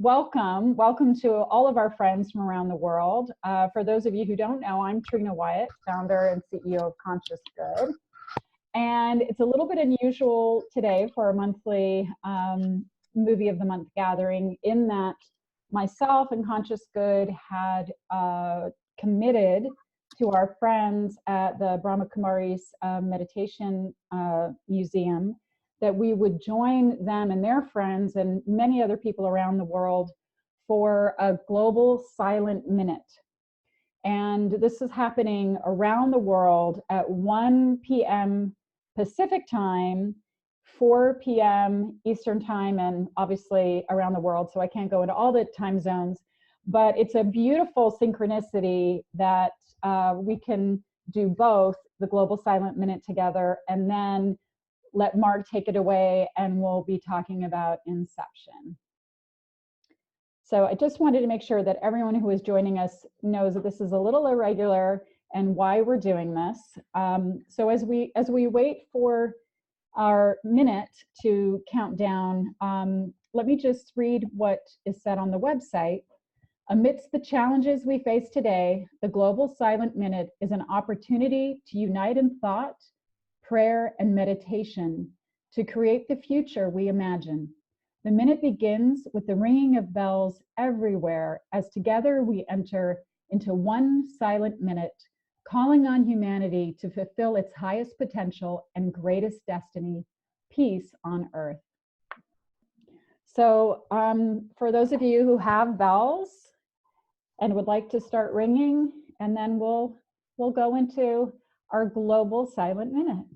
welcome to all of our friends from around the world. For those of you who don't know, I'm Trina Wyatt, founder and CEO of Conscious Good. And it's a little bit unusual today for our monthly Movie of the Month gathering, in that myself and Conscious Good had committed to our friends at the Brahma Kumari's Meditation Museum that we would join them and their friends and many other people around the world for a global silent minute. And this is happening around the world at 1 p.m. Pacific time, 4 p.m. Eastern time, and obviously around the world, so I can't go into all the time zones. But it's a beautiful synchronicity that we can do both the global silent minute together, and then let Mark take it away, and we'll be talking about Inception. So I just wanted to make sure that everyone who is joining us knows that this is a little irregular and why we're doing this. So as we wait for our minute to count down, let me just read what is said on the website. Amidst the challenges we face today, the Global Silent Minute is an opportunity to unite in thought, prayer, and meditation to create the future we imagine. The minute begins with the ringing of bells everywhere as together we enter into one silent minute, calling on humanity to fulfill its highest potential and greatest destiny, peace on earth. So for those of you who have bells and would like to start ringing, and then we'll go into our global silent minute.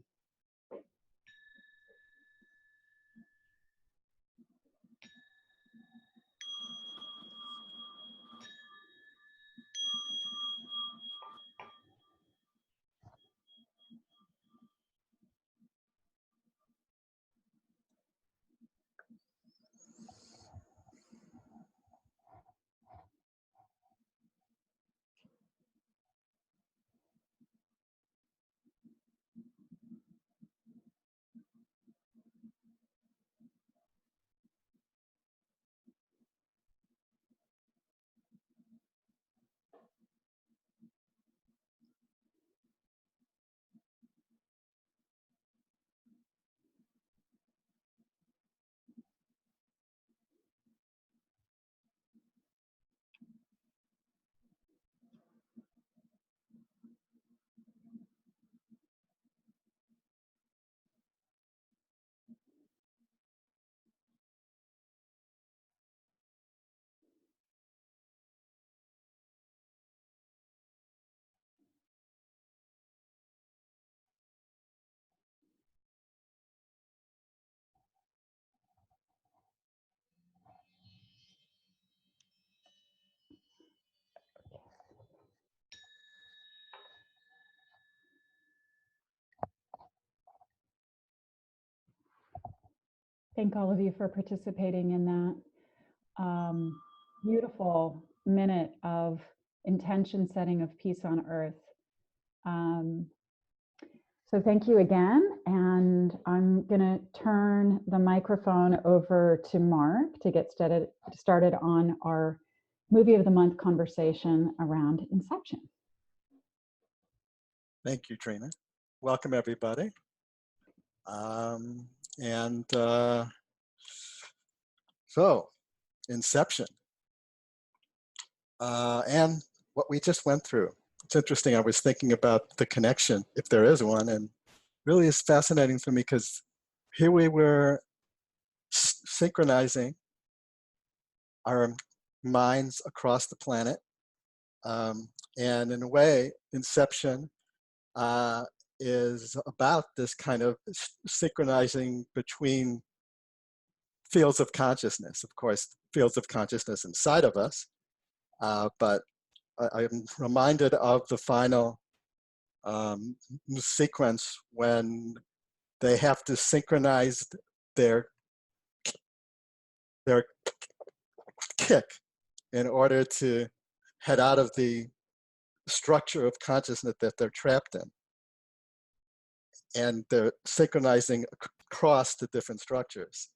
Thank all of you for participating in that beautiful minute of intention setting of peace on earth. So thank you again, and I'm going to turn the microphone over to Mark to get started on our Movie of the Month conversation around Inception. Thank you, Trina. Welcome, everybody. So, Inception. And what we just went through. It's interesting, I was thinking about the connection, if there is one, and really is fascinating for me because here we were synchronizing our minds across the planet. And in a way, Inception is about this kind of synchronizing between fields of consciousness. Of course, fields of consciousness inside of us, but I'm reminded of the final sequence when they have to synchronize their kick in order to head out of the structure of consciousness that they're trapped in. And they're synchronizing across the different structures,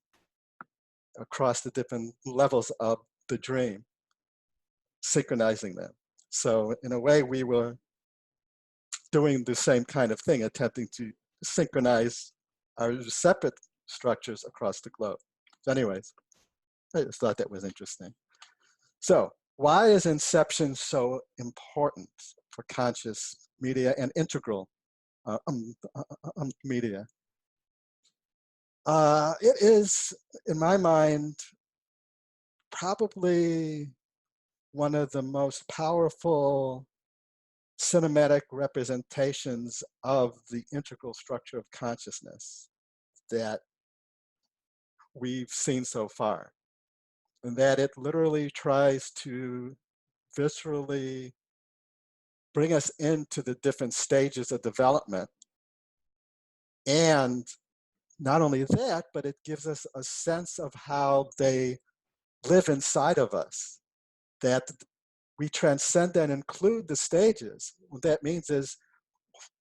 across the different levels of the dream, synchronizing them. So in a way, we were doing the same kind of thing, attempting to synchronize our separate structures across the globe. So anyways, I just thought that was interesting. So why is Inception so important for conscious media and integral media? It is, in my mind, probably one of the most powerful cinematic representations of the integral structure of consciousness that we've seen so far. And that it literally tries to viscerally bring us into the different stages of development. And not only that, but it gives us a sense of how they live inside of us, that we transcend and include the stages. What that means is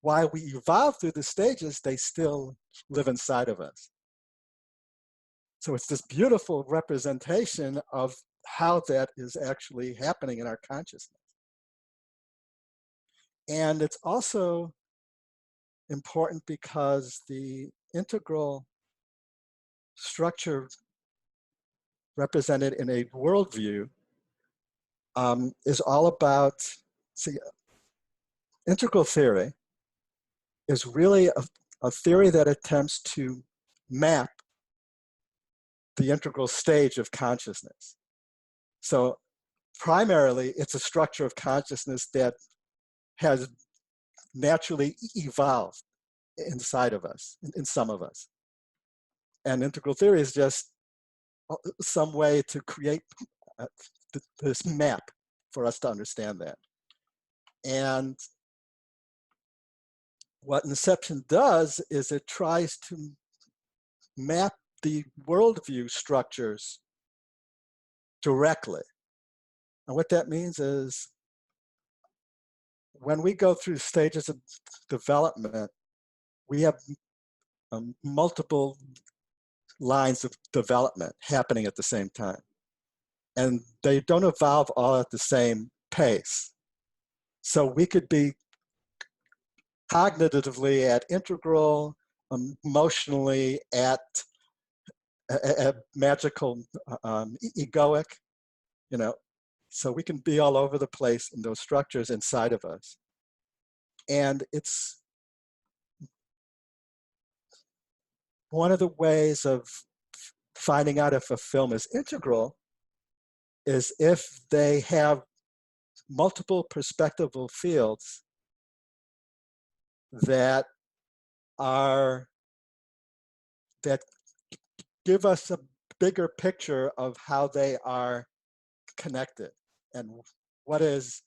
while we evolve through the stages, they still live inside of us. So it's this beautiful representation of how that is actually happening in our consciousness. And it's also important because the integral structure represented in a worldview is all about, see, integral theory is really a theory that attempts to map the integral stage of consciousness. So primarily, it's a structure of consciousness that has naturally evolved inside of us, in some of us. And integral theory is just some way to create this map for us to understand that. And what Inception does is it tries to map the worldview structures directly. And what that means is when we go through stages of development, we have multiple lines of development happening at the same time. And they don't evolve all at the same pace. So we could be cognitively at integral, emotionally at magical, egoic, you know. So we can be all over the place in those structures inside of us. And it's one of the ways of finding out if a film is integral is if they have multiple perspectival fields that give us a bigger picture of how they are connected and what is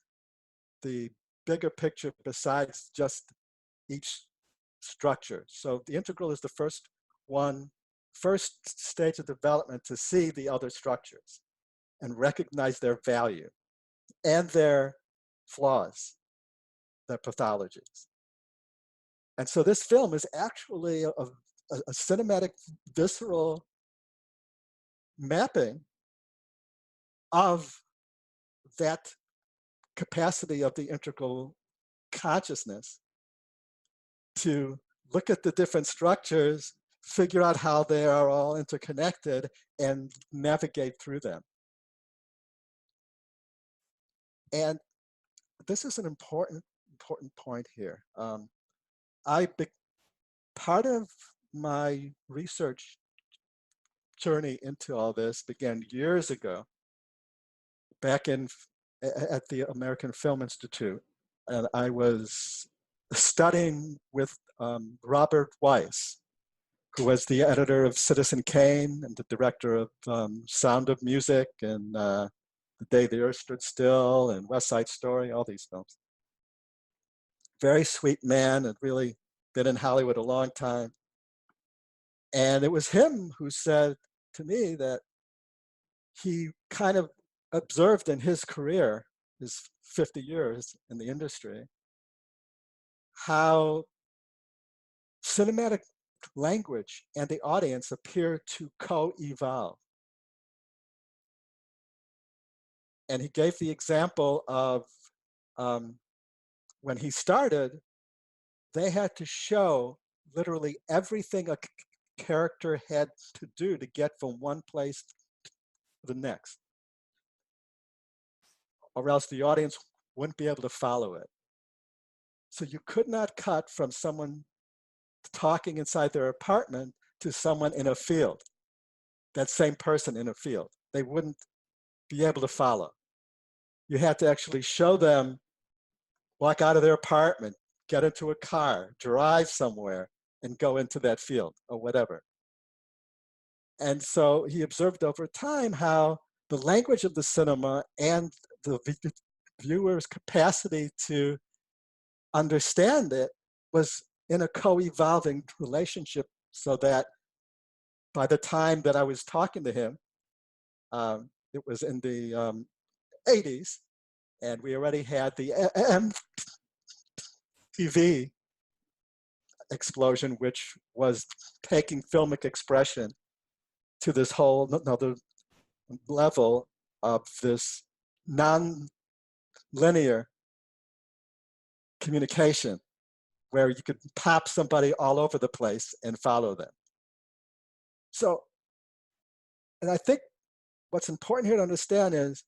the bigger picture besides just each structure. So the integral is the first stage of development to see the other structures and recognize their value and their flaws, their pathologies. And so this film is actually a cinematic, visceral mapping of that capacity of the integral consciousness to look at the different structures, figure out how they are all interconnected, and navigate through them. And this is an important point here. Part of my research journey into all this began years ago, back at the American Film Institute, and I was studying with Robert Weiss, who was the editor of Citizen Kane and the director of Sound of Music and The Day the Earth Stood Still and West Side Story, all these films. Very sweet man, and really been in Hollywood a long time. And it was him who said to me that he kind of observed in his career, his 50 years in the industry, how cinematic language and the audience appear to co-evolve. And he gave the example of when he started, they had to show literally everything a character had to do to get from one place to the next, or else the audience wouldn't be able to follow it. So you could not cut from someone talking inside their apartment to someone in a field, that same person in a field. They wouldn't be able to follow. You had to actually show them walk out of their apartment, get into a car, drive somewhere, and go into that field or whatever. And so he observed over time how the language of the cinema and the viewer's capacity to understand it was in a co-evolving relationship, so that by the time that I was talking to him, it was in the 80s, and we already had the MTV explosion, which was taking filmic expression to this whole another level of this non-linear communication, where you could pop somebody all over the place and follow them. So, and I think what's important here to understand is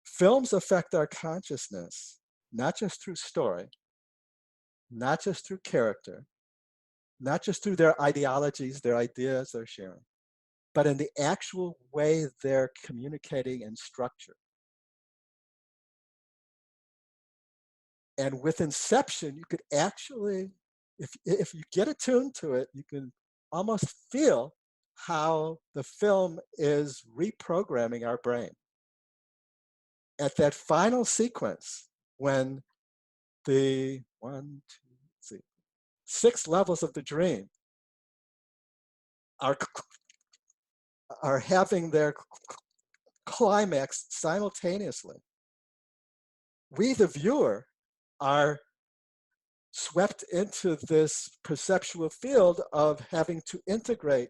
films affect our consciousness, not just through story, not just through character, not just through their ideologies, their ideas they're sharing, but in the actual way they're communicating and structure. And with Inception, you could actually, if you get attuned to it, you can almost feel how the film is reprogramming our brain. At that final sequence, when the 6 levels of the dream are having their climax simultaneously, we, the viewer, are swept into this perceptual field of having to integrate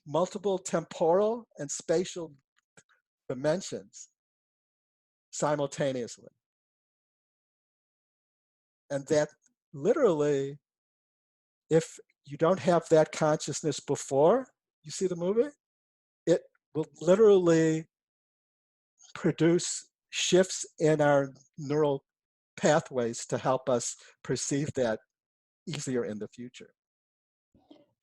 multiple temporal and spatial dimensions simultaneously. And that literally, if you don't have that consciousness before you see the movie, it will literally produce shifts in our neural pathways to help us perceive that easier in the future.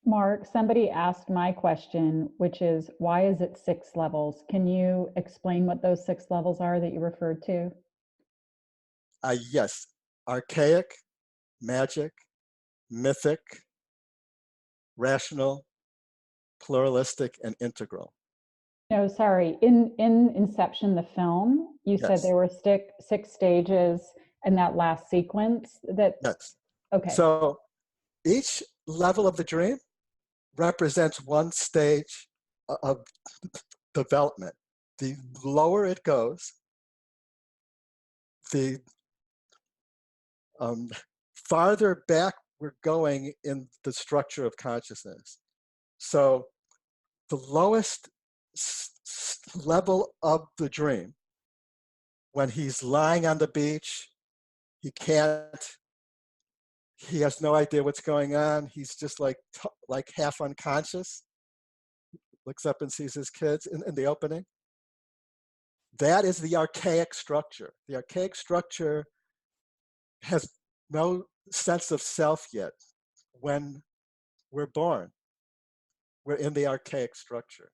Mark, somebody asked my question, which is, why is it 6 levels? Can you explain what those 6 levels are that you referred to? Yes, archaic, magic, mythic, rational, pluralistic, and integral. No, sorry. In Inception, the film, you said Yes. there were 6 stages in that last sequence. Yes. Okay. So each level of the dream represents one stage of development. The lower it goes, the farther back we're going in the structure of consciousness. So the lowest level of the dream, when he's lying on the beach, he has no idea what's going on. He's just like half unconscious, looks up and sees his kids in the opening. That is the archaic structure. The archaic structure has no sense of self yet. When we're born, we're in the archaic structure.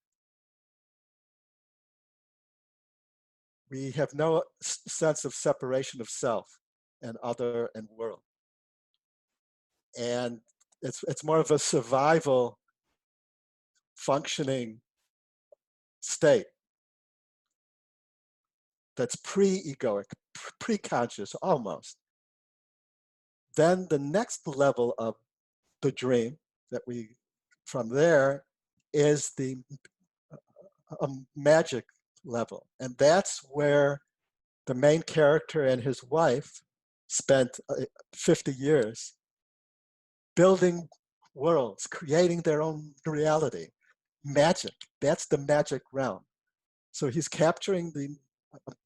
We have no sense of separation of self and other and world. And it's more of a survival functioning state that's pre-egoic, pre-conscious almost. Then the next level of the dream from there is the magic level. And that's where the main character and his wife spent 50 years building worlds, creating their own reality. Magic, that's the magic realm. So he's capturing the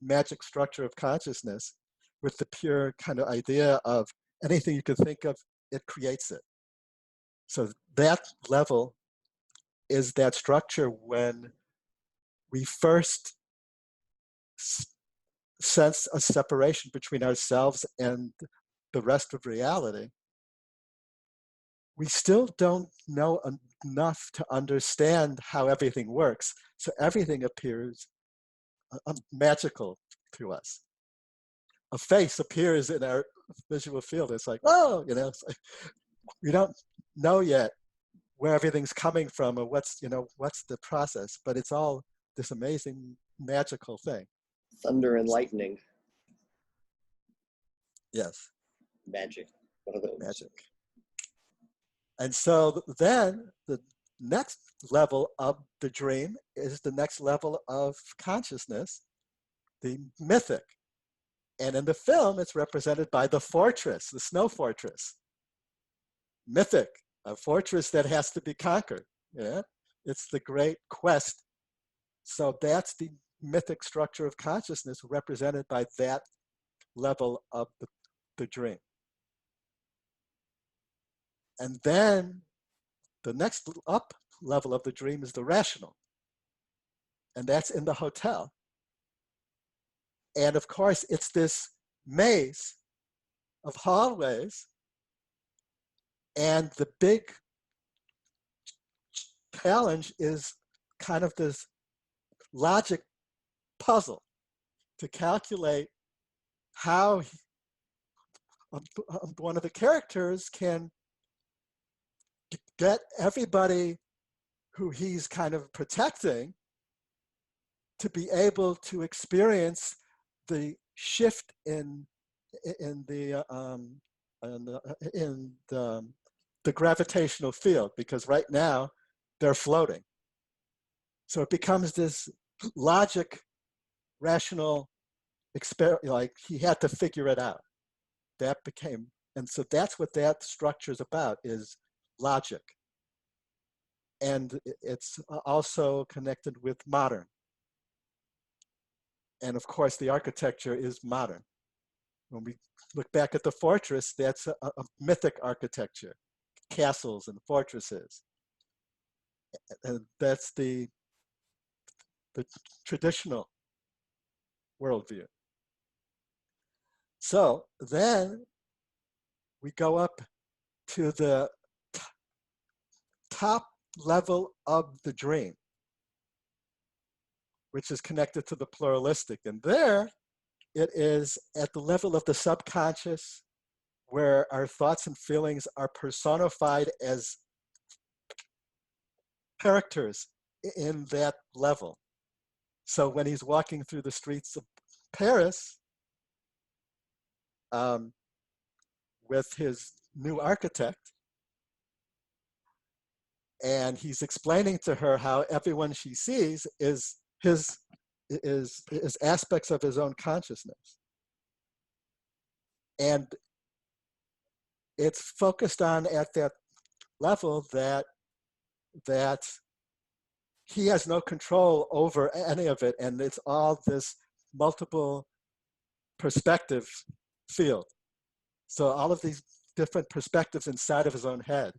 magic structure of consciousness with the pure kind of idea of anything you can think of, it creates it. So that level is that structure when we first sense a separation between ourselves and the rest of reality. We still don't know enough to understand how everything works, so everything appears magical to us. A face appears in our visual field. It's like, oh, you know, like, we don't know yet where everything's coming from or what's the process, but it's all this amazing magical thing. Thunder and lightning. Yes. Magic. One of those. Magic. And so then the next level of the dream is the next level of consciousness, the mythic. And in the film, it's represented by the fortress, the snow fortress. Mythic, a fortress that has to be conquered. Yeah? It's the great quest. So that's the mythic structure of consciousness represented by that level of the dream. And then the next up level of the dream is the rational. And that's in the hotel. And of course, it's this maze of hallways. And the big challenge is kind of this logic puzzle to calculate how one of the characters can get everybody who he's kind of protecting to be able to experience the shift in the gravitational field, because right now they're floating. So it becomes this logic, rational experiment. Like he had to figure it out. That became, and so that's what that structure is about, is logic. And it's also connected with modern. And of course, the architecture is modern. When we look back at the fortress, that's a mythic architecture, castles and fortresses. And that's the traditional worldview. So then we go up to the top level of the dream, which is connected to the pluralistic. And there it is at the level of the subconscious, where our thoughts and feelings are personified as characters in that level. So when he's walking through the streets of Paris with his new architect, and he's explaining to her how everyone she sees is aspects of his own consciousness. And it's focused on at that level that he has no control over any of it, and it's all this multiple perspective field. So all of these different perspectives inside of his own head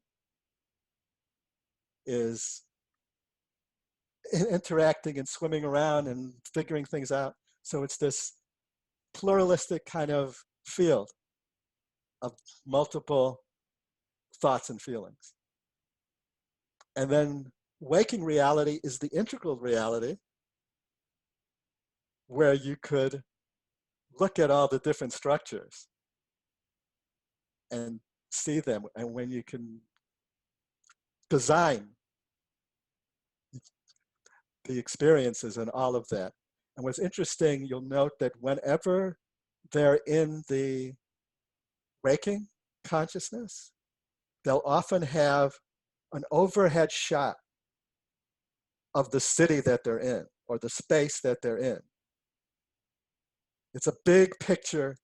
is interacting and swimming around and figuring things out. So it's this pluralistic kind of field of multiple thoughts and feelings. And then waking reality is the integral reality, where you could look at all the different structures and see them, and when you can design the experiences and all of that. And what's interesting, you'll note that whenever they're in the waking consciousness, they'll often have an overhead shot of the city that they're in, or the space that they're in. It's a big picture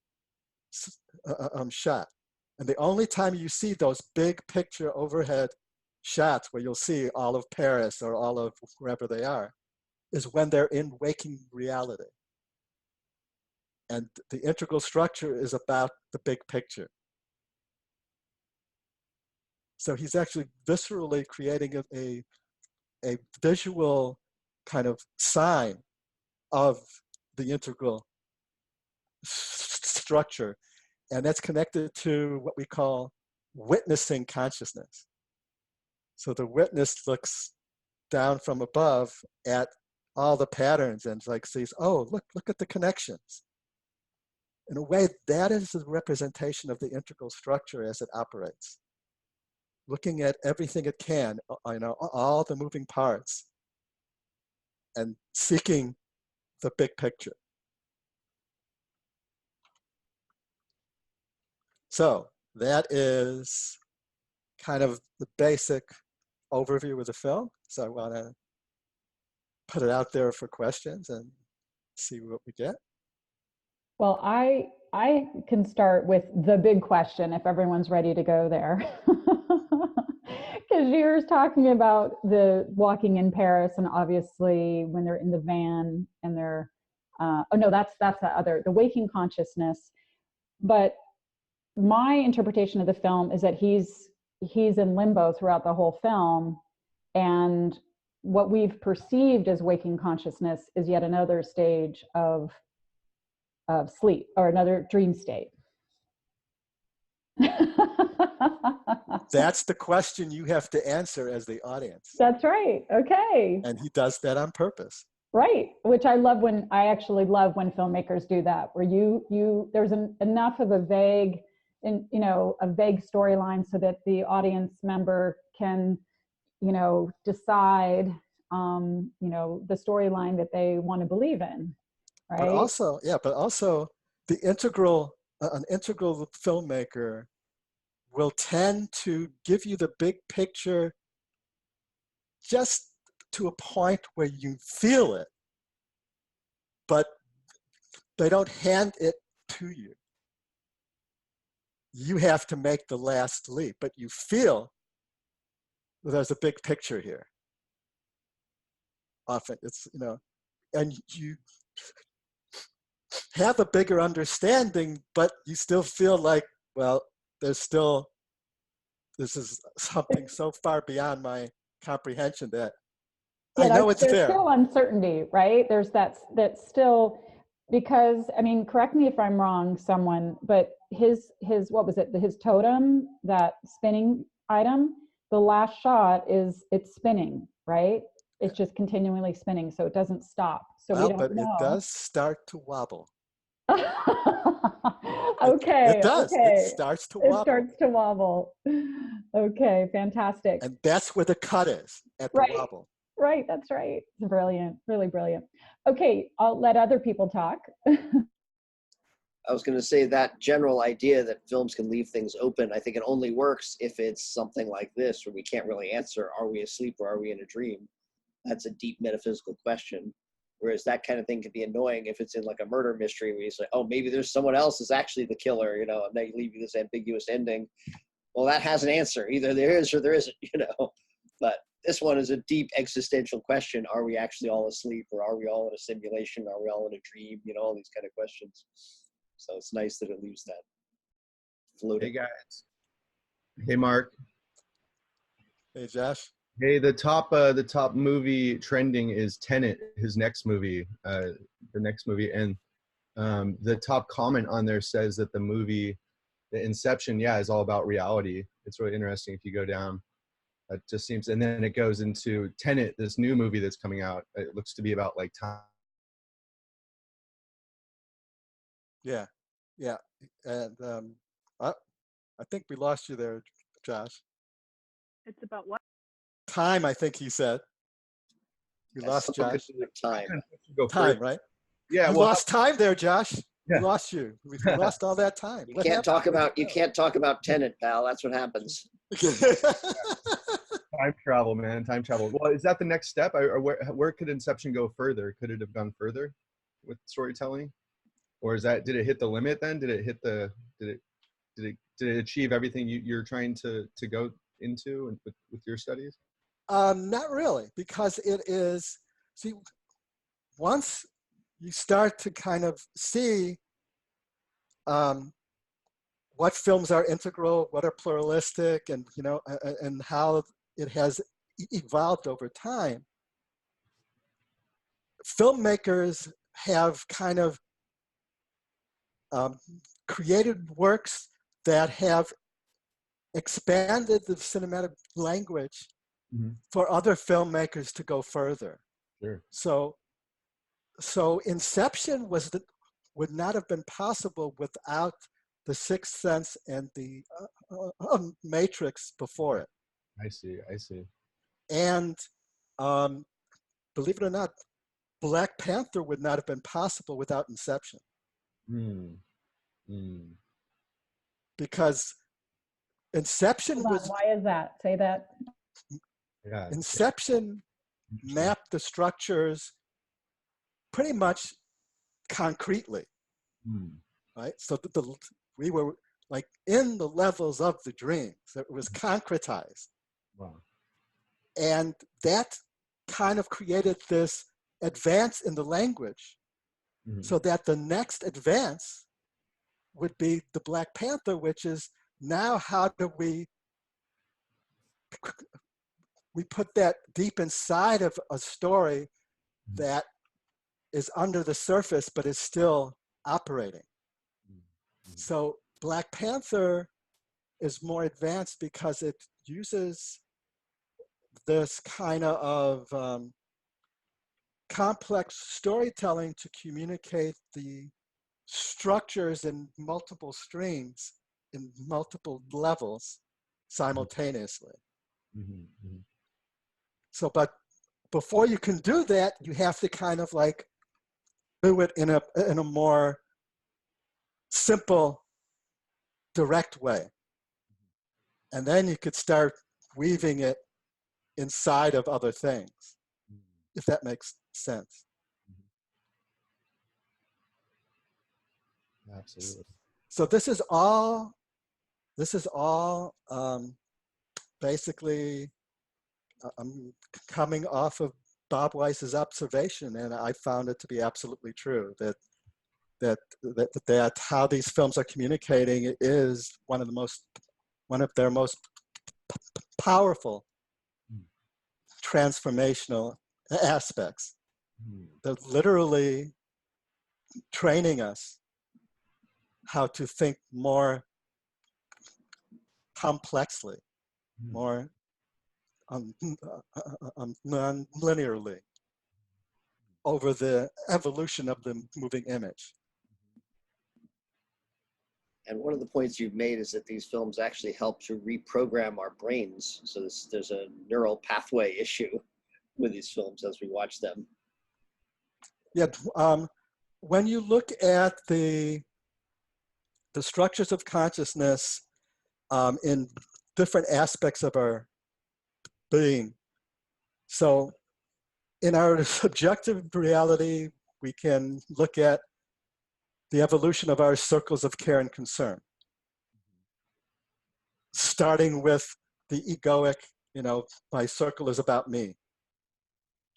shot. And the only time you see those big picture overhead shots where you'll see all of Paris or all of wherever they are is when they're in waking reality. And the integral structure is about the big picture. So he's actually viscerally creating a visual kind of sign of the integral structure. And that's connected to what we call witnessing consciousness. So the witness looks down from above at all the patterns and like sees, oh, look at the connections. In a way, that is the representation of the integral structure as it operates. Looking at everything it can, all the moving parts, and seeking the big picture. So that is kind of the basic overview of the film. So I want to put it out there for questions and see what we get. Well, I can start with the big question if everyone's ready to go there. Because you're talking about the walking in Paris, and obviously when they're in the van and they're, oh no, that's the waking consciousness. But my interpretation of the film is that he's in limbo throughout the whole film, and what we've perceived as waking consciousness is yet another stage of sleep, or another dream state. That's the question you have to answer as the audience. That's right. Okay. And he does that on purpose. Right. Which I actually love when filmmakers do that, where there's enough of a vague storyline so that the audience member can, decide, the storyline that they want to believe in. Right. But also an integral filmmaker will tend to give you the big picture just to a point where you feel it, but they don't hand it to you. You have to make the last leap, but you feel there's a big picture here. Often it's, and you have a bigger understanding, but you still feel like, well, this is something so far beyond my comprehension that I know it's there. There's still uncertainty, right? There's that's still, because, correct me if I'm wrong, someone, but his what was it? His totem, that spinning item, the last shot it's spinning, right? It's just continually spinning, so it doesn't stop. So we don't know. It does start to wobble. Okay. It does. Okay. It starts to wobble. It starts to wobble. Okay, fantastic. And that's where the cut is, at the wobble. Right, that's right. It's brilliant, really brilliant. Okay, I'll let other people talk. I was going to say that general idea that films can leave things open, I think it only works if it's something like this, where we can't really answer, are we asleep or are we in a dream? That's a deep metaphysical question. Whereas that kind of thing can be annoying if it's in like a murder mystery where you say, oh, maybe there's someone else is actually the killer, and they leave you this ambiguous ending. Well, that has an answer. Either there is or there isn't, But this one is a deep existential question. Are we actually all asleep, or are we all in a simulation? Are we all in a dream? All these kind of questions. So it's nice that it leaves that floating. Hey guys. Hey Mark. Hey Josh. Hey, the top movie trending is Tenet, his next movie, and the top comment on there says that the movie, the Inception, is all about reality. It's really interesting if you go down. It just seems, and then it goes into Tenet, this new movie that's coming out. It looks to be about like time. Yeah, and I think we lost you there, Josh. It's about what? Time, I think he said. You lost Josh. Time, right? Yeah, you lost time there, Josh. Yeah. We lost you. We lost all that time. You can't talk about Tenet, pal. That's what happens. Time travel, man. Time travel. Well, is that the next step? Or where could Inception go further? Could it have gone further with storytelling? Or did it hit the limit then? Did it hit did it achieve everything you're trying to go into with your studies? Not really, because it is, once you start to kind of see what films are integral, what are pluralistic, and and how it has evolved over time. Filmmakers have kind of created works that have expanded the cinematic language for other filmmakers to go further. Sure. So Inception would not have been possible without The Sixth Sense and the Matrix before it. I see. And believe it or not, Black Panther would not have been possible without Inception. Because Inception Hold on, was... why is that? Say that. Yeah. Inception mapped the structures pretty much concretely, right? So we were like in the levels of the dream. So it was concretized. Wow. And that kind of created this advance in the language, so that the next advance would be the Black Panther, which is now how do we put that deep inside of a story that is under the surface but is still operating. So Black Panther is more advanced because it uses this kind of complex storytelling to communicate the structures in multiple streams, in multiple levels simultaneously. So, but before you can do that, you have to kind of like do it in a more simple, direct way. And then you could start weaving it inside of other things, if that makes sense. Absolutely. So this is all basically coming off of Bob Weiss's observation, and I found it to be absolutely true that how these films are communicating is one of their most powerful transformational aspects. They're literally training us how to think more complexly, more non-linearly over the evolution of the moving image. And one of the points you've made is that these films actually help to reprogram our brains. So there's a neural pathway issue with these films as we watch them. Yeah, when you look at the structures of consciousness in different aspects of our being. So in our subjective reality, we can look at the evolution of our circles of care and concern. Starting with the egoic, my circle is about me,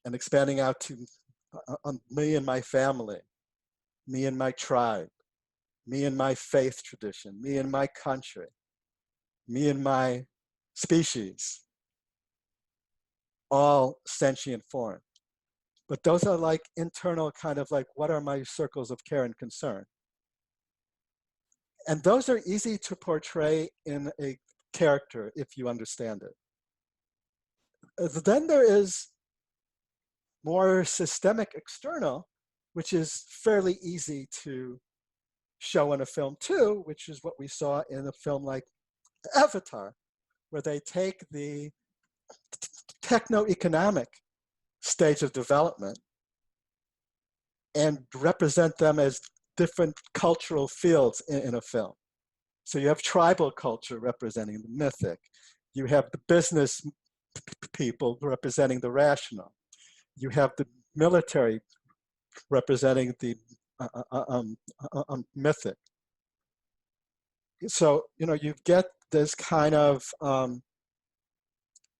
and expanding out to me and my family, me and my tribe, me and my faith tradition, me and my country, me and my species, all sentient form. But those are like internal kind of like, what are my circles of care and concern? And those are easy to portray in a character if you understand it. Then there is more systemic external, which is fairly easy to show in a film too, which is what we saw in a film like Avatar, where they take the techno-economic stage of development and represent them as different cultural fields in a film. So you have tribal culture representing the mythic. You have the business people representing the rational. You have the military representing the mythic. So, you get this kind of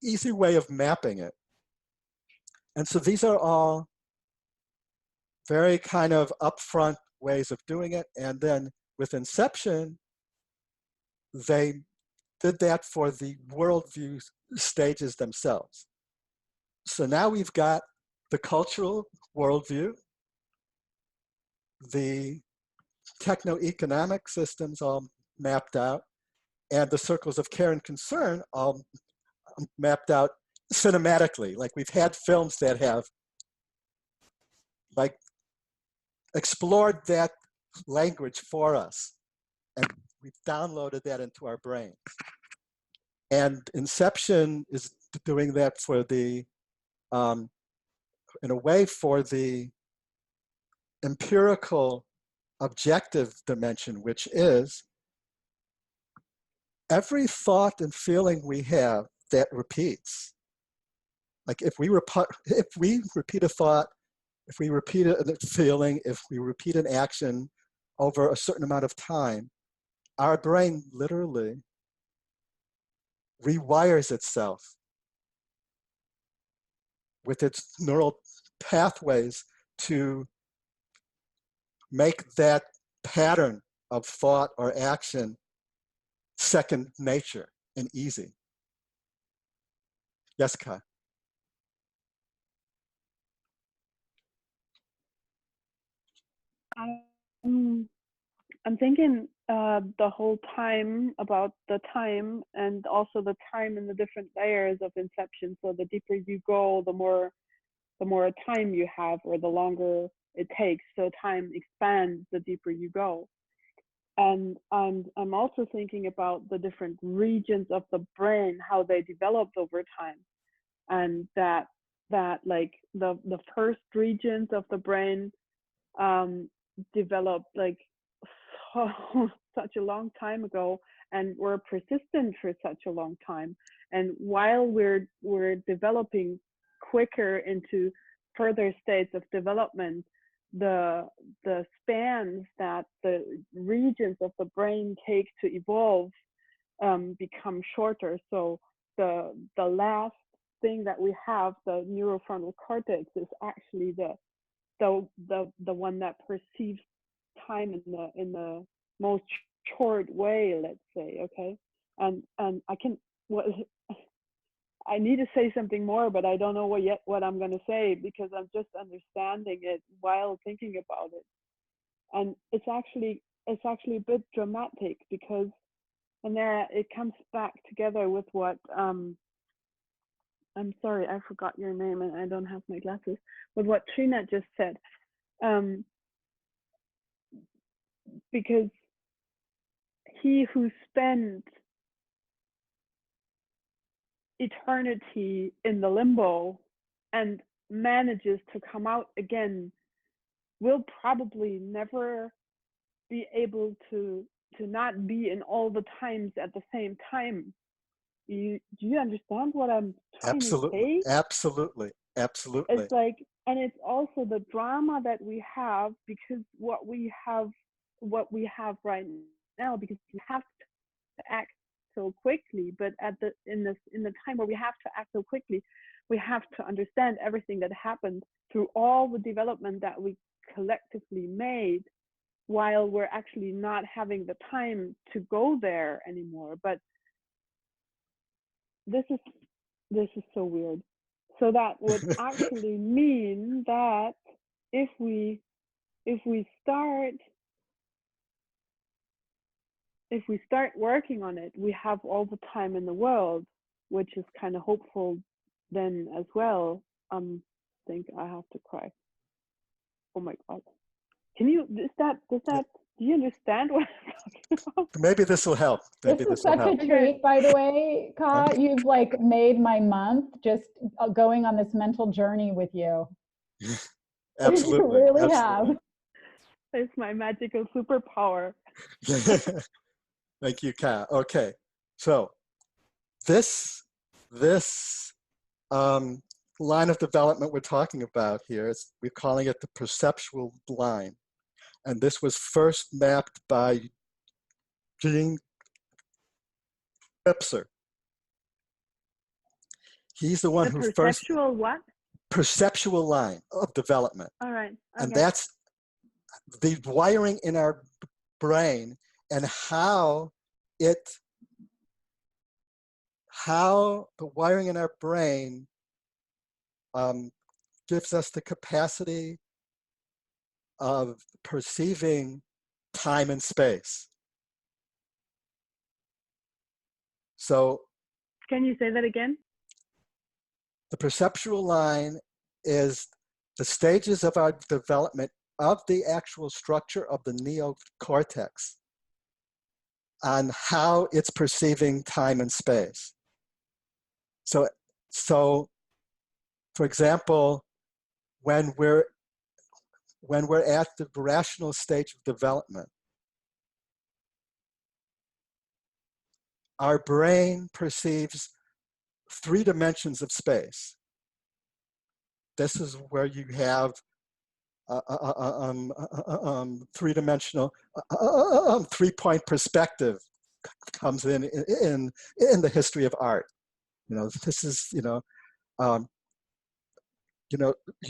easy way of mapping it. And so these are all very kind of upfront ways of doing it. And then with Inception, they did that for the worldview stages themselves. So now we've got the cultural worldview, the techno-economic systems all mapped out, and the circles of care and concern all mapped out cinematically. Like we've had films that have like explored that language for us, and we've downloaded that into our brains. And Inception is doing that for the, in a way, for the empirical objective dimension, which is every thought and feeling we have that repeats. Like if we repeat a thought, if we repeat a feeling, if we repeat an action over a certain amount of time, our brain literally rewires itself with its neural pathways to make that pattern of thought or action second nature and easy. Yes, Kai? I'm thinking the whole time about the time, and also the time in the different layers of Inception. So the deeper you go, the more time you have, or the longer it takes. So time expands the deeper you go. And I'm also thinking about the different regions of the brain, how they developed over time, and that like the first regions of the brain developed like such a long time ago, and were persistent for such a long time. And while we're developing quicker into further states of development, the spans that the regions of the brain take to evolve become shorter. So the last thing that we have, the neurofrontal cortex, is actually the one that perceives time in the most short way, let's say. Okay, and I can I need to say something more, but I don't know what I'm going to say, because I'm just understanding it while thinking about it. And it's actually a bit dramatic, because, and there it comes back together with what I'm sorry, I forgot your name and I don't have my glasses, with what Trina just said. Because he who spent eternity in the limbo and manages to come out again will probably never be able to not be in all the times at the same time. Do you understand what I'm trying to say? Absolutely. It's like, and it's also the drama that we have, because what we have right now, because we have to act so quickly, but in the time where we have to act so quickly, we have to understand everything that happened through all the development that we collectively made, while we're actually not having the time to go there anymore. But this is so weird. So that would actually mean that if we start working on it, we have all the time in the world, which is kind of hopeful then as well. I think I have to cry. Oh my God. Do you understand what I'm talking about? Maybe this will help. This is such a treat, by the way, Ka. You've like made my month just going on this mental journey with you. Absolutely. You really absolutely. have. It's my magical superpower. Thank you, Ka. Okay, so this line of development we're talking about here, we're calling it the perceptual line. And this was first mapped by Gene Pipser. He's the one who first... Perceptual what? Perceptual line of development. All right. Okay. And that's the wiring in our brain and how the wiring in our brain gives us the capacity of perceiving time and space. So Can you say that again? the perceptual line is the stages of our development of the actual structure of the neocortex on how it's perceiving time and space. So for example, when we're at the rational stage of development, our brain perceives 3 dimensions of space. This is where you have 3-dimensional, 3-point perspective comes in the history of art. This is, you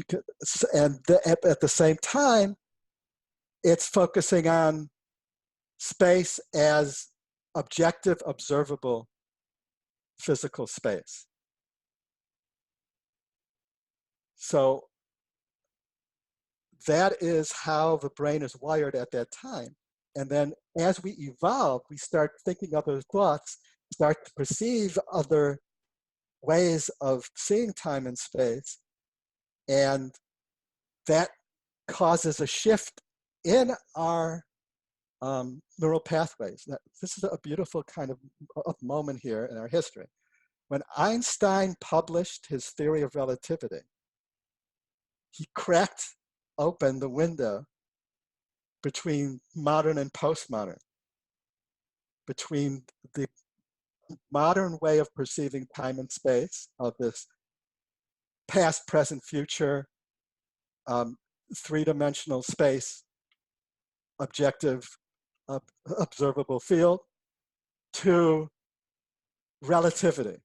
could, and at the same time, it's focusing on space as objective, observable, physical space. So that is how the brain is wired at that time. And then as we evolve, we start thinking other thoughts, start to perceive other ways of seeing time and space. And that causes a shift in our neural pathways. This is a beautiful kind of moment here in our history. When Einstein published his theory of relativity, he cracked open the window between modern and postmodern, between the modern way of perceiving time and space, of this past, present, future, 3-dimensional space, objective, observable field, to relativity,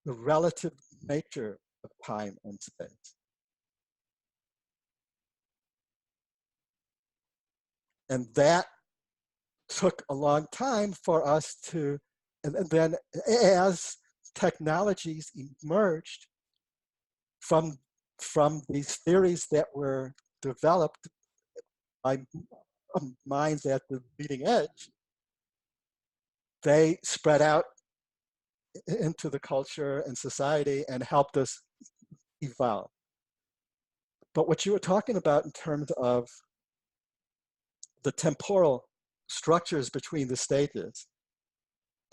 the relative nature of time and space. And that took a long time for us to, and then as technologies emerged from these theories that were developed by minds at the leading edge, they spread out into the culture and society and helped us evolve. But what you were talking about in terms of the temporal structures between the stages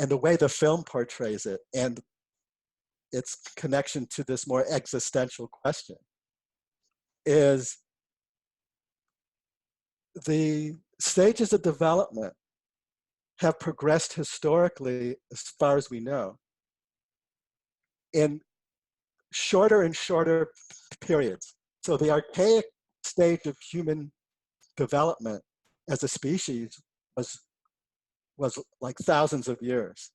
and the way the film portrays it and its connection to this more existential question is the stages of development have progressed historically, as far as we know, in shorter and shorter periods. So the archaic stage of human development as a species was like thousands of years.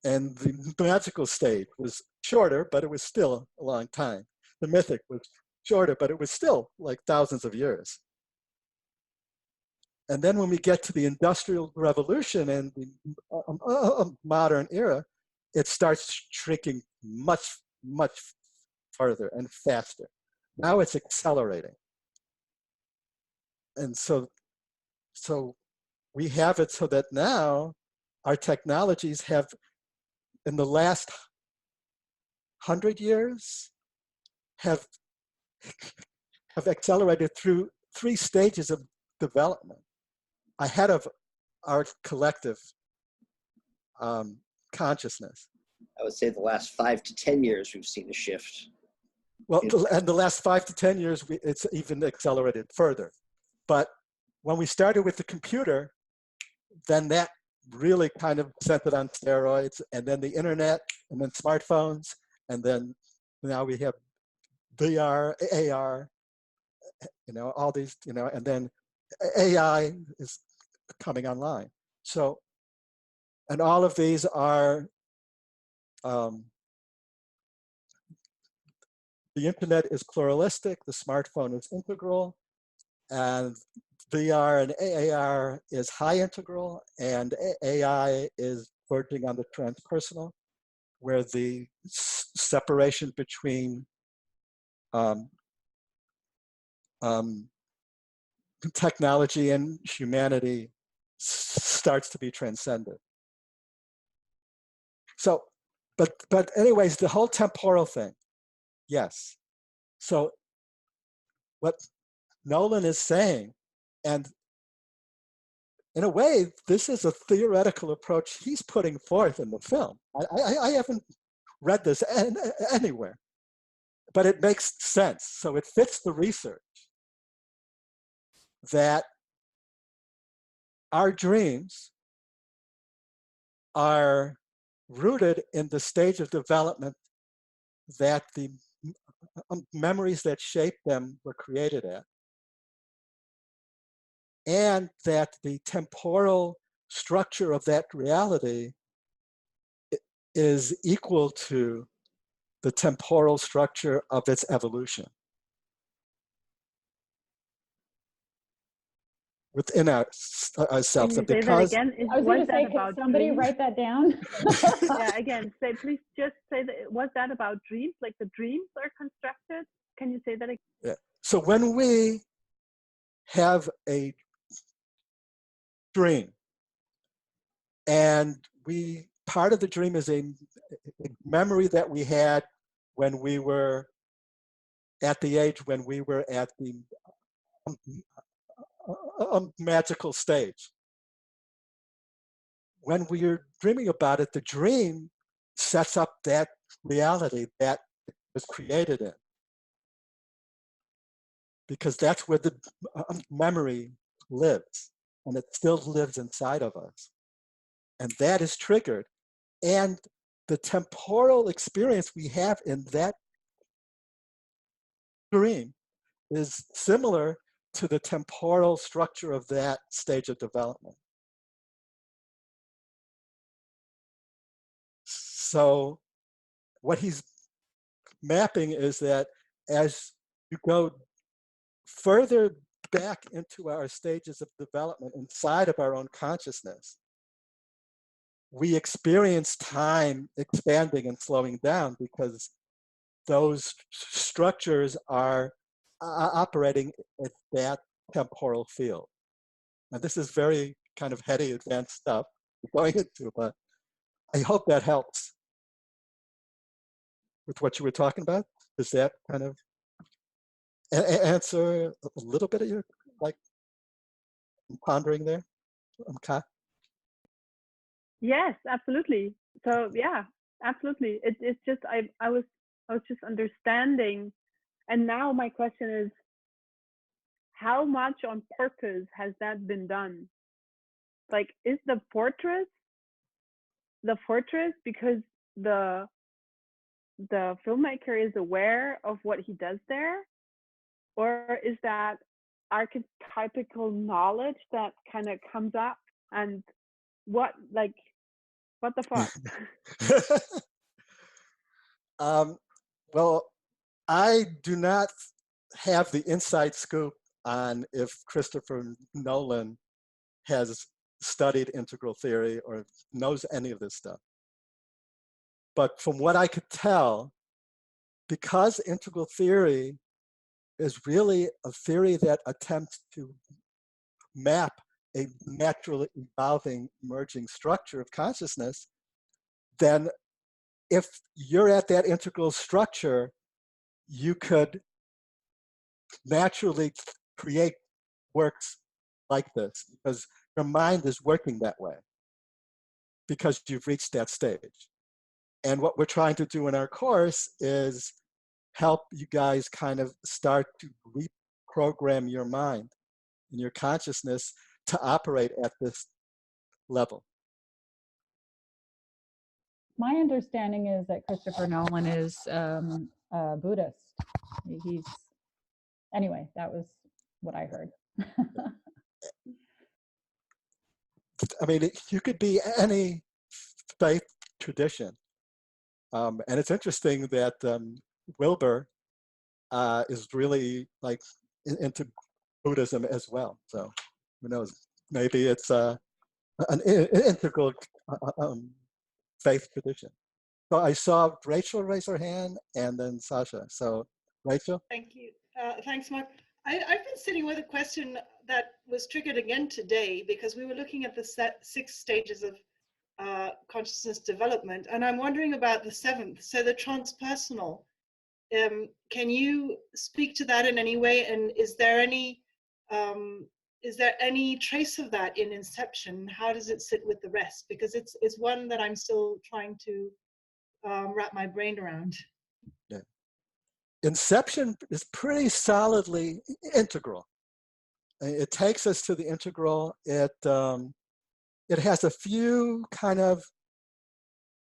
And the magical stage was shorter, but it was still a long time. The mythic was shorter, but it was still like thousands of years. And then when we get to the Industrial Revolution and the modern era, it starts shrinking much, much farther and faster. Now it's accelerating. And so we have it so that now our technologies have, in the last 100 years, have accelerated through 3 stages of development ahead of our collective consciousness. I would say the last 5 to 10 years, we've seen a shift. Well, and the last 5 to 10 years, it's even accelerated further. But when we started with the computer, then that really kind of sent it on steroids, and then the internet, and then smartphones, and then now we have VR, AR, all these, and then AI is coming online. So, and all of these are, the internet is pluralistic, the smartphone is integral, and VR and AAR is high integral, and AI is verging on the transpersonal, where the separation between technology and humanity starts to be transcended. So, but anyways, the whole temporal thing, yes. So what Nolan is saying, and in a way, this is a theoretical approach he's putting forth in the film. I haven't read this anywhere, but it makes sense. So it fits the research that our dreams are rooted in the stage of development that the memories that shape them were created at, and that the temporal structure of that reality is equal to the temporal structure of its evolution within ourselves. Can you say that Because again? I was going to say, could somebody dreams? write that down? Yeah, again, please just say that. Was that about dreams? Like the dreams are constructed? Can you say that again? yeah. So when we have a dream, and part of the dream is a memory that we had when we were at the age when we were at the magical stage. When we're dreaming about it, the dream sets up that reality that was created in, because that's where the memory lives, and it still lives inside of us. And that is triggered. And the temporal experience we have in that dream is similar to the temporal structure of that stage of development. So what he's mapping is that as you go further back into our stages of development inside of our own consciousness, we experience time expanding and slowing down because those structures are operating at that temporal field. Now, this is very kind of heady, advanced stuff we're going into, but I hope that helps with what you were talking about. Does that kind of answer a little bit of your pondering there? Yes, absolutely. So yeah, absolutely. It's just I was just understanding, and now my question is, how much on purpose has that been done? Like, is the fortress because the filmmaker is aware of what he does there, or is that archetypical knowledge that kind of comes up, and what the fuck? Well, I do not have the inside scoop on if Christopher Nolan has studied integral theory or knows any of this stuff. But from what I could tell, because integral theory is really a theory that attempts to map a naturally evolving emerging structure of consciousness, then if you're at that integral structure, you could naturally create works like this because your mind is working that way because you've reached that stage. And what we're trying to do in our course is help you guys kind of start to reprogram your mind and your consciousness to operate at this level. My understanding is that Christopher Nolan is a Buddhist. Anyway, that was what I heard. I mean, you could be any faith tradition. And it's interesting that Wilbur is really into Buddhism as well. So who knows? Maybe it's an integral faith tradition. So I saw Rachel raise her hand and then Sasha. So Rachel? Thank you. Thanks, Mark. I've been sitting with a question that was triggered again today because we were looking at the 6 stages of consciousness development, and I'm wondering about the 7th, so the transpersonal. Can you speak to that in any way? And is there any trace of that in Inception? How does it sit with the rest? Because it's one that I'm still trying to wrap my brain around. Yeah. Inception is pretty solidly integral. It takes us to the integral. It has a few kind of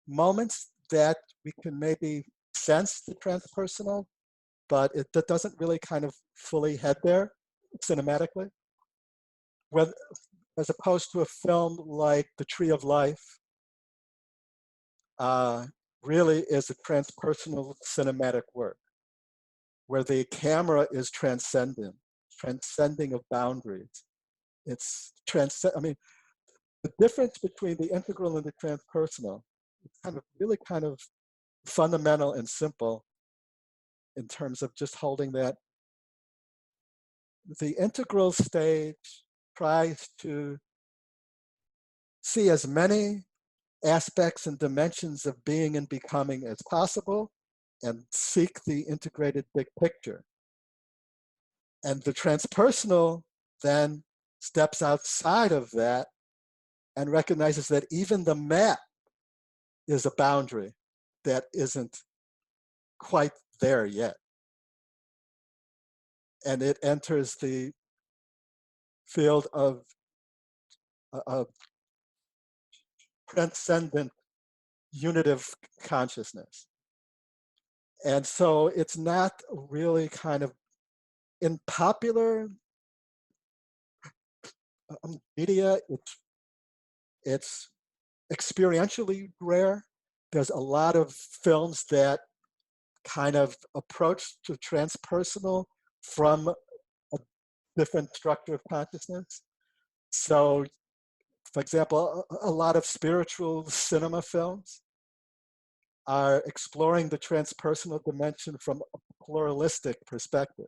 moments that we can maybe sense the transpersonal, but it doesn't really kind of fully head there cinematically. As opposed to a film like The Tree of Life, really is a transpersonal cinematic work, where the camera is transcending of boundaries. It's I mean, the difference between the integral and the transpersonal is really kind of fundamental and simple in terms of just holding that. The integral stage tries to see as many aspects and dimensions of being and becoming as possible and seek the integrated big picture. And the transpersonal then steps outside of that and recognizes that even the map is a boundary that isn't quite there yet. And it enters the field of transcendent unitive consciousness. And so it's not really kind of in popular media, it's experientially rare. There's a lot of films that kind of approach to transpersonal from a different structure of consciousness. So, for example, a lot of spiritual cinema films are exploring the transpersonal dimension from a pluralistic perspective.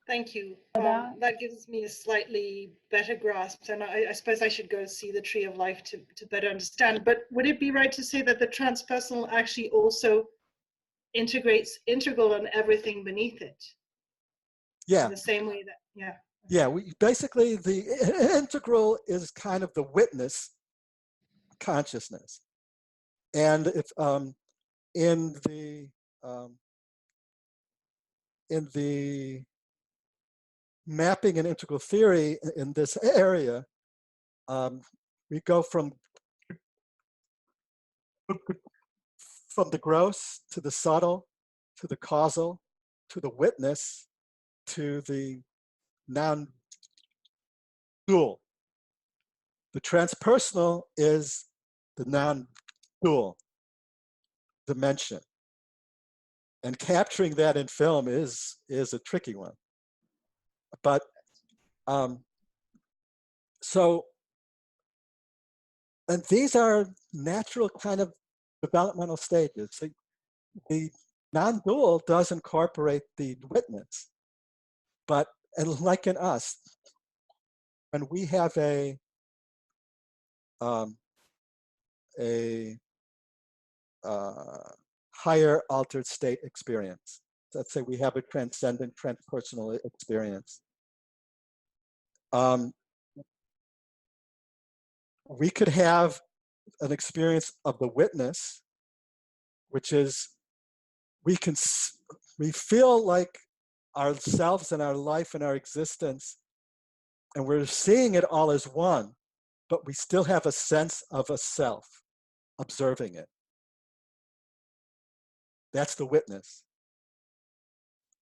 Thank you. That gives me a slightly better grasp, and I suppose I should go see The Tree of Life to better understand. But would it be right to say that the transpersonal actually also integrates integral on everything beneath it? Yeah. In the same way that, yeah. Yeah, basically the integral is kind of the witness consciousness. And if in the mapping and integral theory in this area, we go from the gross to the subtle, to the causal, to the witness, to the non-dual. The transpersonal is the non-dual dimension. And capturing that in film is a tricky one. But so, and these are natural kind of developmental stages. So the non-dual does incorporate the witness, but and like in us, when we have a higher altered state experience. Let's say we have a transcendent transpersonal experience. We could have an experience of the witness, which is we feel like ourselves and our life and our existence, and we're seeing it all as one, but we still have a sense of a self observing it. That's the witness.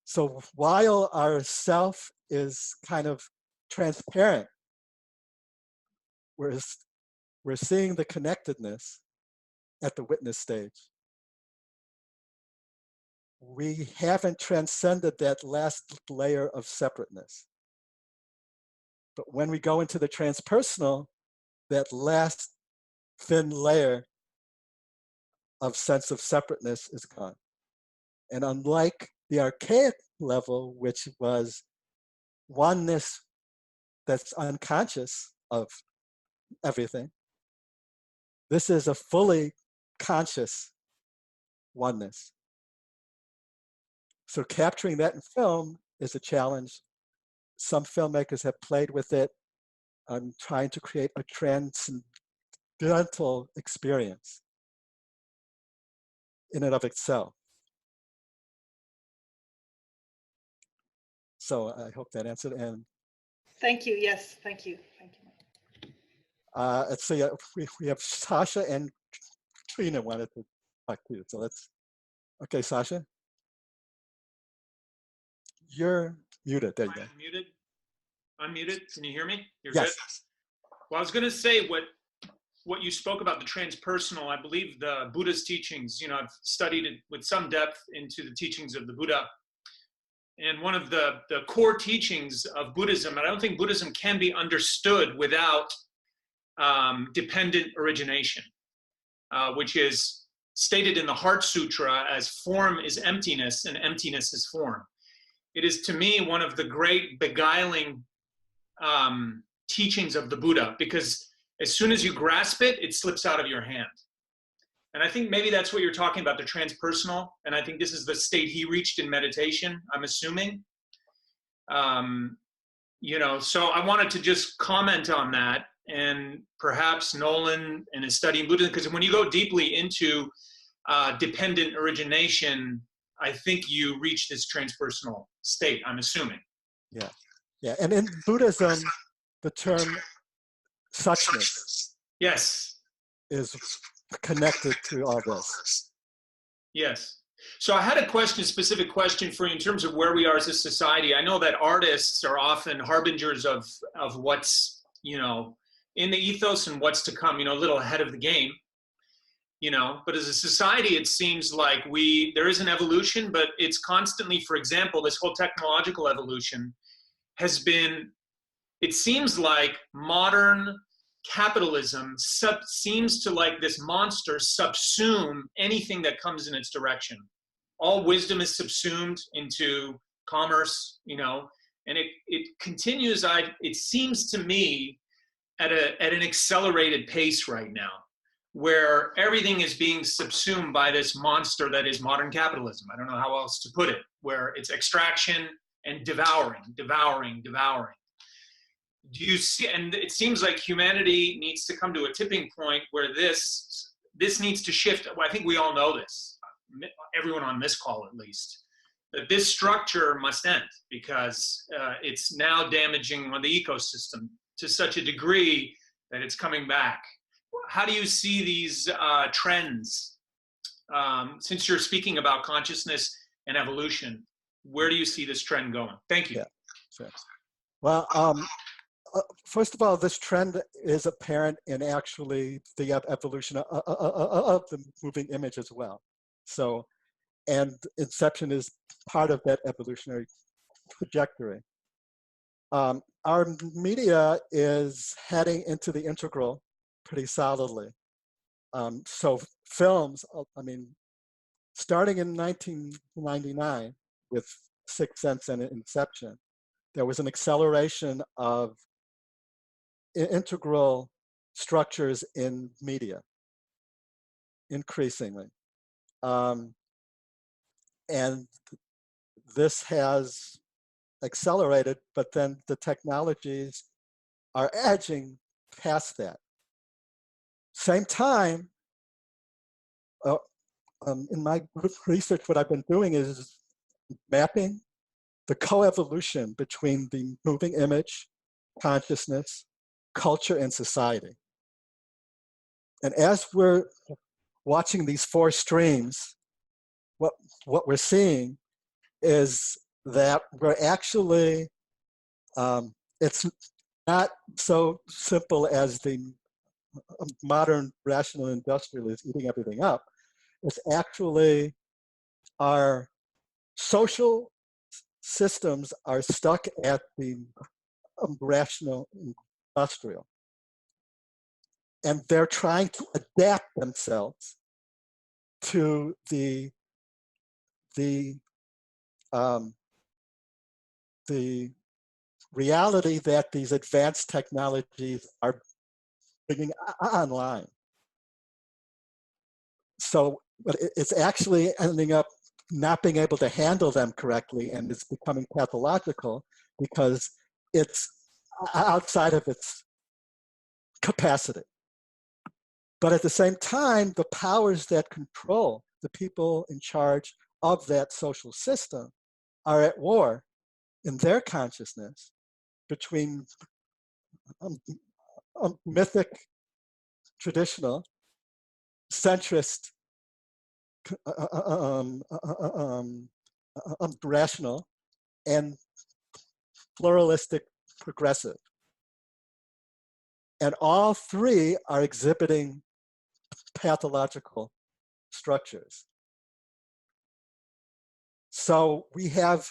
So while our self is kind of transparent, we're seeing the connectedness at the witness stage. we haven't transcended that last layer of separateness. But when we go into the transpersonal, that last thin layer of sense of separateness is gone. And unlike the archaic level, which was oneness that's unconscious of everything, this is a fully conscious oneness. So capturing that in film is a challenge. Some filmmakers have played with it on trying to create a transcendental experience in and of itself. So I hope that answered. And Thank you. Yes, thank you. Thank you. let's see, we have Sasha and Trina wanted to talk to you. So let's, okay, Sasha. You're muted. There you go. Unmuted. Unmuted. Can you hear me? You're Yes. good. Well, I was going to say what you spoke about, the transpersonal. I believe the Buddha's teachings. I've studied it with some depth into the teachings of the Buddha, and one of the core teachings of Buddhism. And I don't think Buddhism can be understood without dependent origination, which is stated in the Heart Sutra as form is emptiness and emptiness is form. It is, to me, one of the great beguiling teachings of the Buddha, because as soon as you grasp it, it slips out of your hand. And I think maybe that's what you're talking about, the transpersonal. And I think this is the state he reached in meditation, I'm assuming. So I wanted to just comment on that. And perhaps Nolan and his study in Buddhism, because when you go deeply into dependent origination, I think you reach this transpersonal state, I'm assuming. Yeah, yeah. And in Buddhism, the term suchness, yes, is connected to all this. Yes. So I had a specific question for you in terms of where we are as a society. I know that artists are often harbingers of what's, in the ethos and what's to come, a little ahead of the game. But as a society, it seems like there is an evolution, but it's constantly, for example, this whole technological evolution has been, it seems like modern capitalism seems to, like this monster, subsume anything that comes in its direction. All wisdom is subsumed into commerce, and it continues, it seems to me, at an accelerated pace right now, where everything is being subsumed by this monster that is modern capitalism. I don't know how else to put it, where it's extraction and devouring. Do you see, and it seems like humanity needs to come to a tipping point where this needs to shift. Well, I think we all know this, everyone on this call at least, that this structure must end because it's now damaging the ecosystem to such a degree that it's coming back. How do you see these trends? Since you're speaking about consciousness and evolution, where do you see this trend going? Thank you. Yeah, sure. Well, first of all, this trend is apparent in actually the evolution of the moving image as well. So, and Inception is part of that evolutionary trajectory. Our media is heading into the integral pretty solidly. So films, starting in 1999 with Sixth Sense and Inception, there was an acceleration of integral structures in media, increasingly. And this has accelerated, but then the technologies are edging past that. Same time, in my research, what I've been doing is mapping the coevolution between the moving image, consciousness, culture, and society. And as we're watching these four streams, what we're seeing is that we're actually, it's not so simple as the modern rational industrialist eating everything up. It's actually our social systems are stuck at the rational industrial, and they're trying to adapt themselves to the reality that these advanced technologies are bringing online. So but it's actually ending up not being able to handle them correctly, and it's becoming pathological because it's outside of its capacity. But at the same time, the powers that control the people in charge of that social system are at war in their consciousness between mythic, traditional, centrist, rational, and pluralistic, progressive. And all three are exhibiting pathological structures. So we have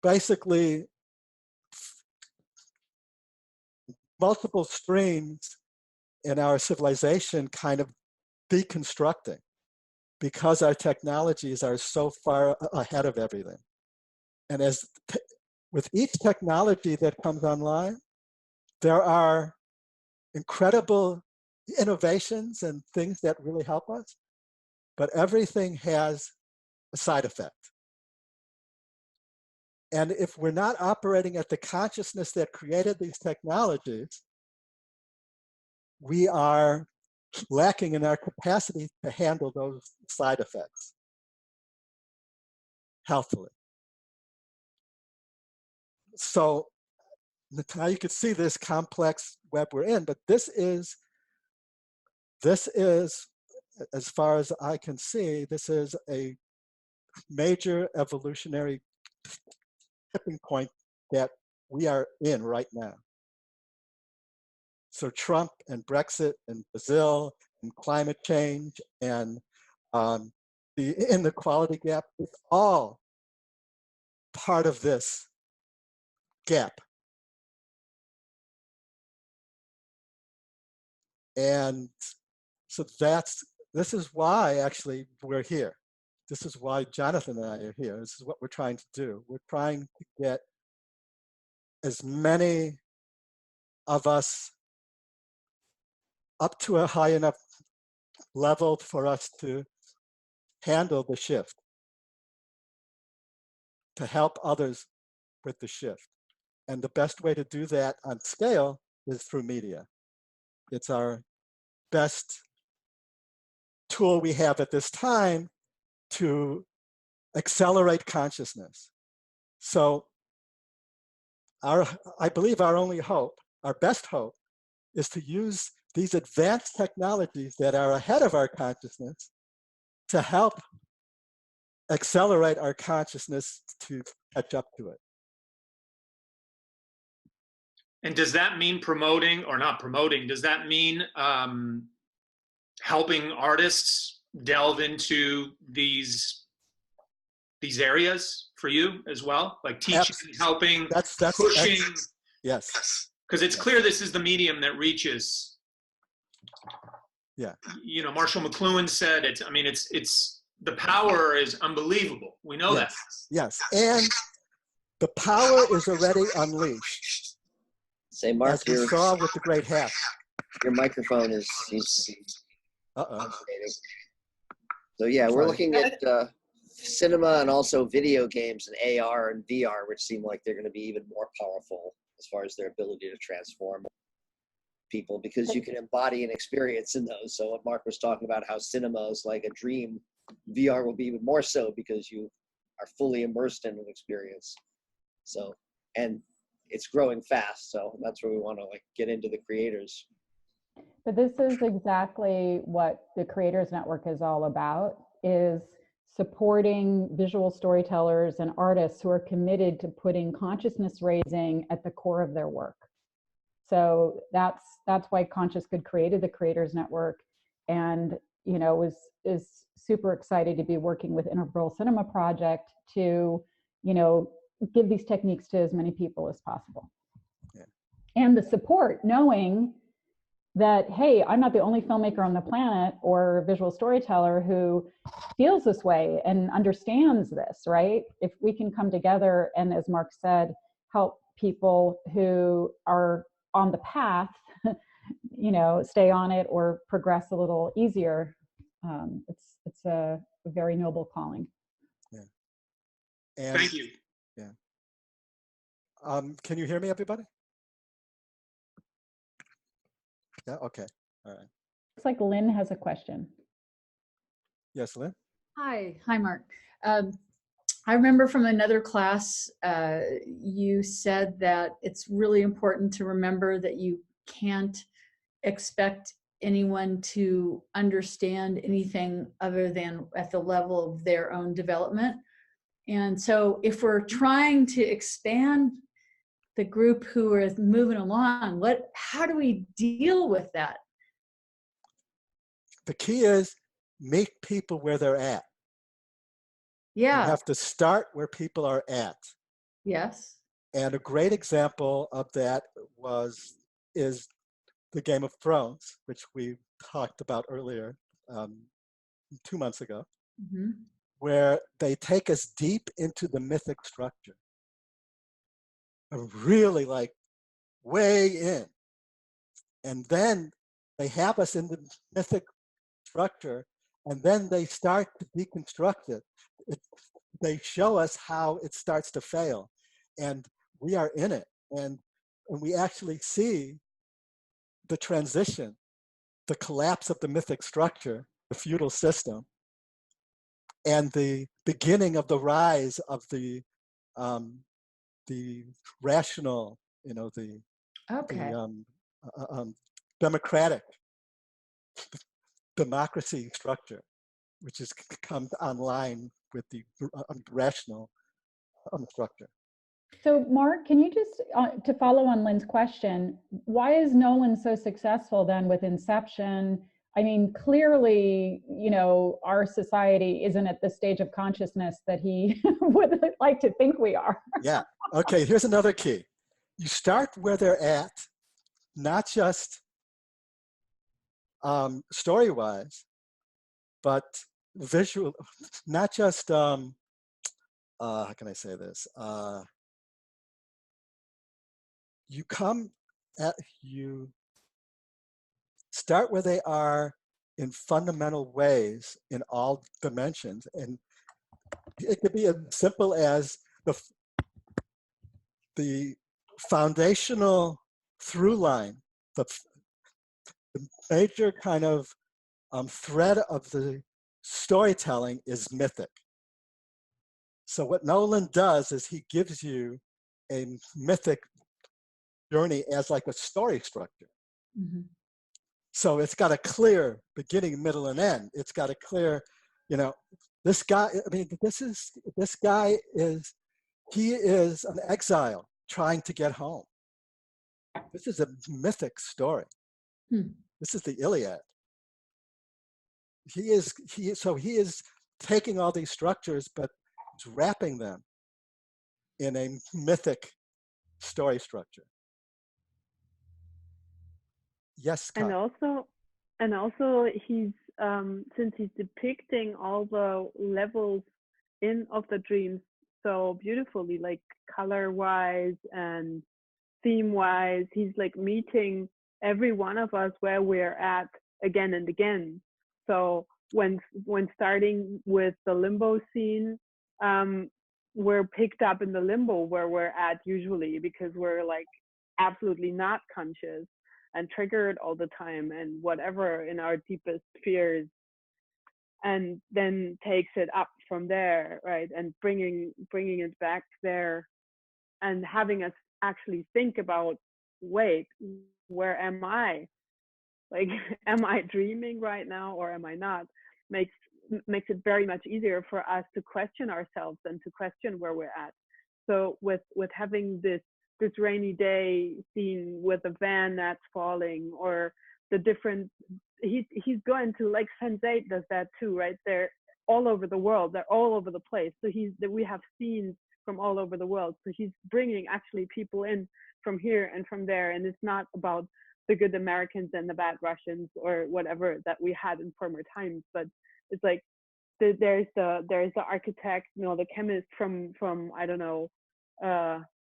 basically multiple streams in our civilization kind of deconstructing because our technologies are so far ahead of everything. And with each technology that comes online, there are incredible innovations and things that really help us, but everything has a side effect. And if we're not operating at the consciousness that created these technologies, we are lacking in our capacity to handle those side effects healthily. So now you can see this complex web we're in, but this is, as far as I can see, this is a major evolutionary tipping point that we are in right now. So Trump and Brexit and Brazil and climate change and the inequality gap, it's all part of this gap. And so this is why actually we're here. This is why Jonathan and I are here. This is what we're trying to do. We're trying to get as many of us up to a high enough level for us to handle the shift, to help others with the shift. And the best way to do that on scale is through media. It's our best tool we have at this time to accelerate consciousness. So I believe our only hope, our best hope, is to use these advanced technologies that are ahead of our consciousness to help accelerate our consciousness to catch up to it. And does that mean promoting or not promoting? Does that mean helping artists delve into these areas for you as well? Like teaching, helping, pushing? Yes. Because it's clear this is the medium that reaches. Yeah. You know, Marshall McLuhan said it's the power is unbelievable. We know that. Yes. And the power is already unleashed. Say, Mark, as we saw with the great hack. Your microphone is So yeah, we're looking at cinema and also video games and AR and VR, which seem like they're going to be even more powerful as far as their ability to transform people, because you can embody an experience in those. So what Mark was talking about, how cinema is like a dream, VR will be even more so because you are fully immersed in an experience. So, and it's growing fast. So that's where we want to get into the creators. But this is exactly what the Creators Network is all about, is supporting visual storytellers and artists who are committed to putting consciousness raising at the core of their work. So that's why Conscious Good created the Creators Network. And is super excited to be working with Integral Cinema Project to, give these techniques to as many people as possible. Yeah. And the support, knowing that, hey, I'm not the only filmmaker on the planet or visual storyteller who feels this way and understands this, right? If we can come together and, as Mark said, help people who are on the path, stay on it or progress a little easier, it's a very noble calling. Yeah. And, Thank you. Yeah. Can you hear me, everybody? Yeah, okay, all right. Looks like Lynn has a question. Yes, Lynn? Hi, Mark. I remember from another class, you said that it's really important to remember that you can't expect anyone to understand anything other than at the level of their own development. And so if we're trying to expand the group who are moving along, how do we deal with that? The key is meet people where they're at. Yeah. You have to start where people are at. Yes. And a great example of that is the Game of Thrones, which we talked about earlier 2 months ago, Mm-hmm. where they take us deep into the mythic structure. Really like way in. And then they have us in the mythic structure, and then they start to deconstruct it. They show us how it starts to fail, and we are in it. And we actually see the transition, the collapse of the mythic structure, the feudal system, and the beginning of the rise of the rational, Okay. the democratic democracy structure, which has come online with the rational structure. So Mark, can you just, to follow on Lynn's question, why is Nolan so successful then with Inception? I mean, clearly, our society isn't at the stage of consciousness that he would like to think we are. Yeah, okay, here's another key. You start where they're at, not just story-wise, but visual, not just, how can I say this? You start where they are in fundamental ways in all dimensions. And it could be as simple as the foundational through line, the major kind of thread of the storytelling is mythic. So what Nolan does is he gives you a mythic journey as like a story structure. Mm-hmm. So it's got a clear beginning, middle, and end. It's got a clear, this guy, he is an exile trying to get home. This is a mythic story. This is the Iliad. He is taking all these structures, but he's wrapping them in a mythic story structure. Yes, Kai. And also he's since he's depicting all the levels of the dreams so beautifully, like color wise and theme wise, he's like meeting every one of us where we're at again and again. So when starting with the limbo scene, we're picked up in the limbo where we're at usually, because we're like absolutely not conscious and triggered all the time and whatever in our deepest fears, and then takes it up from there, right? And bringing it back there and having us actually think about, wait, where am I? Like, am I dreaming right now or am I not? Makes it very much easier for us to question ourselves and to question where we're at. So with having this rainy day scene with a van that's falling, or the different he's going to, like Sense8 does that too, right? They're all over the world. They're all over the place. So we have scenes from all over the world. So he's bringing actually people in from here and from there. And it's not about the good Americans and the bad Russians or whatever that we had in former times, but it's like there's the architect, you know, the chemist from I don't know,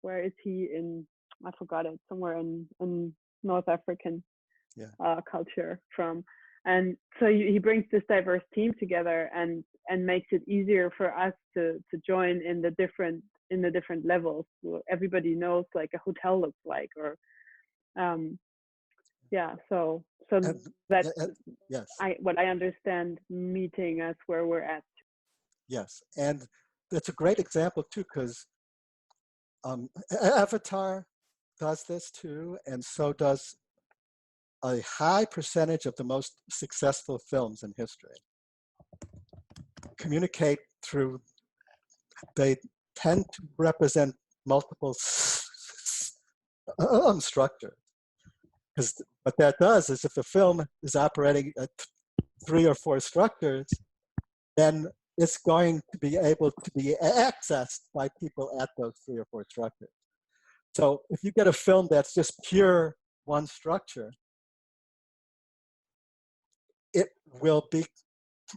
where is he in? I forgot it. Somewhere in North African culture from, and so he brings this diverse team together and makes it easier for us to join in the different levels. So everybody knows like a hotel looks like, or so that's yes. what I understand meeting us where we're at. Yes, and that's a great example too, because Avatar does this too, and so does a high percentage of the most successful films in history. Communicate through, they tend to represent multiple structures. Because what that does is if the film is operating at 3 or 4 structures, then it's going to be able to be accessed by people at those 3 or 4 structures. So if you get a film that's just pure one structure, it will be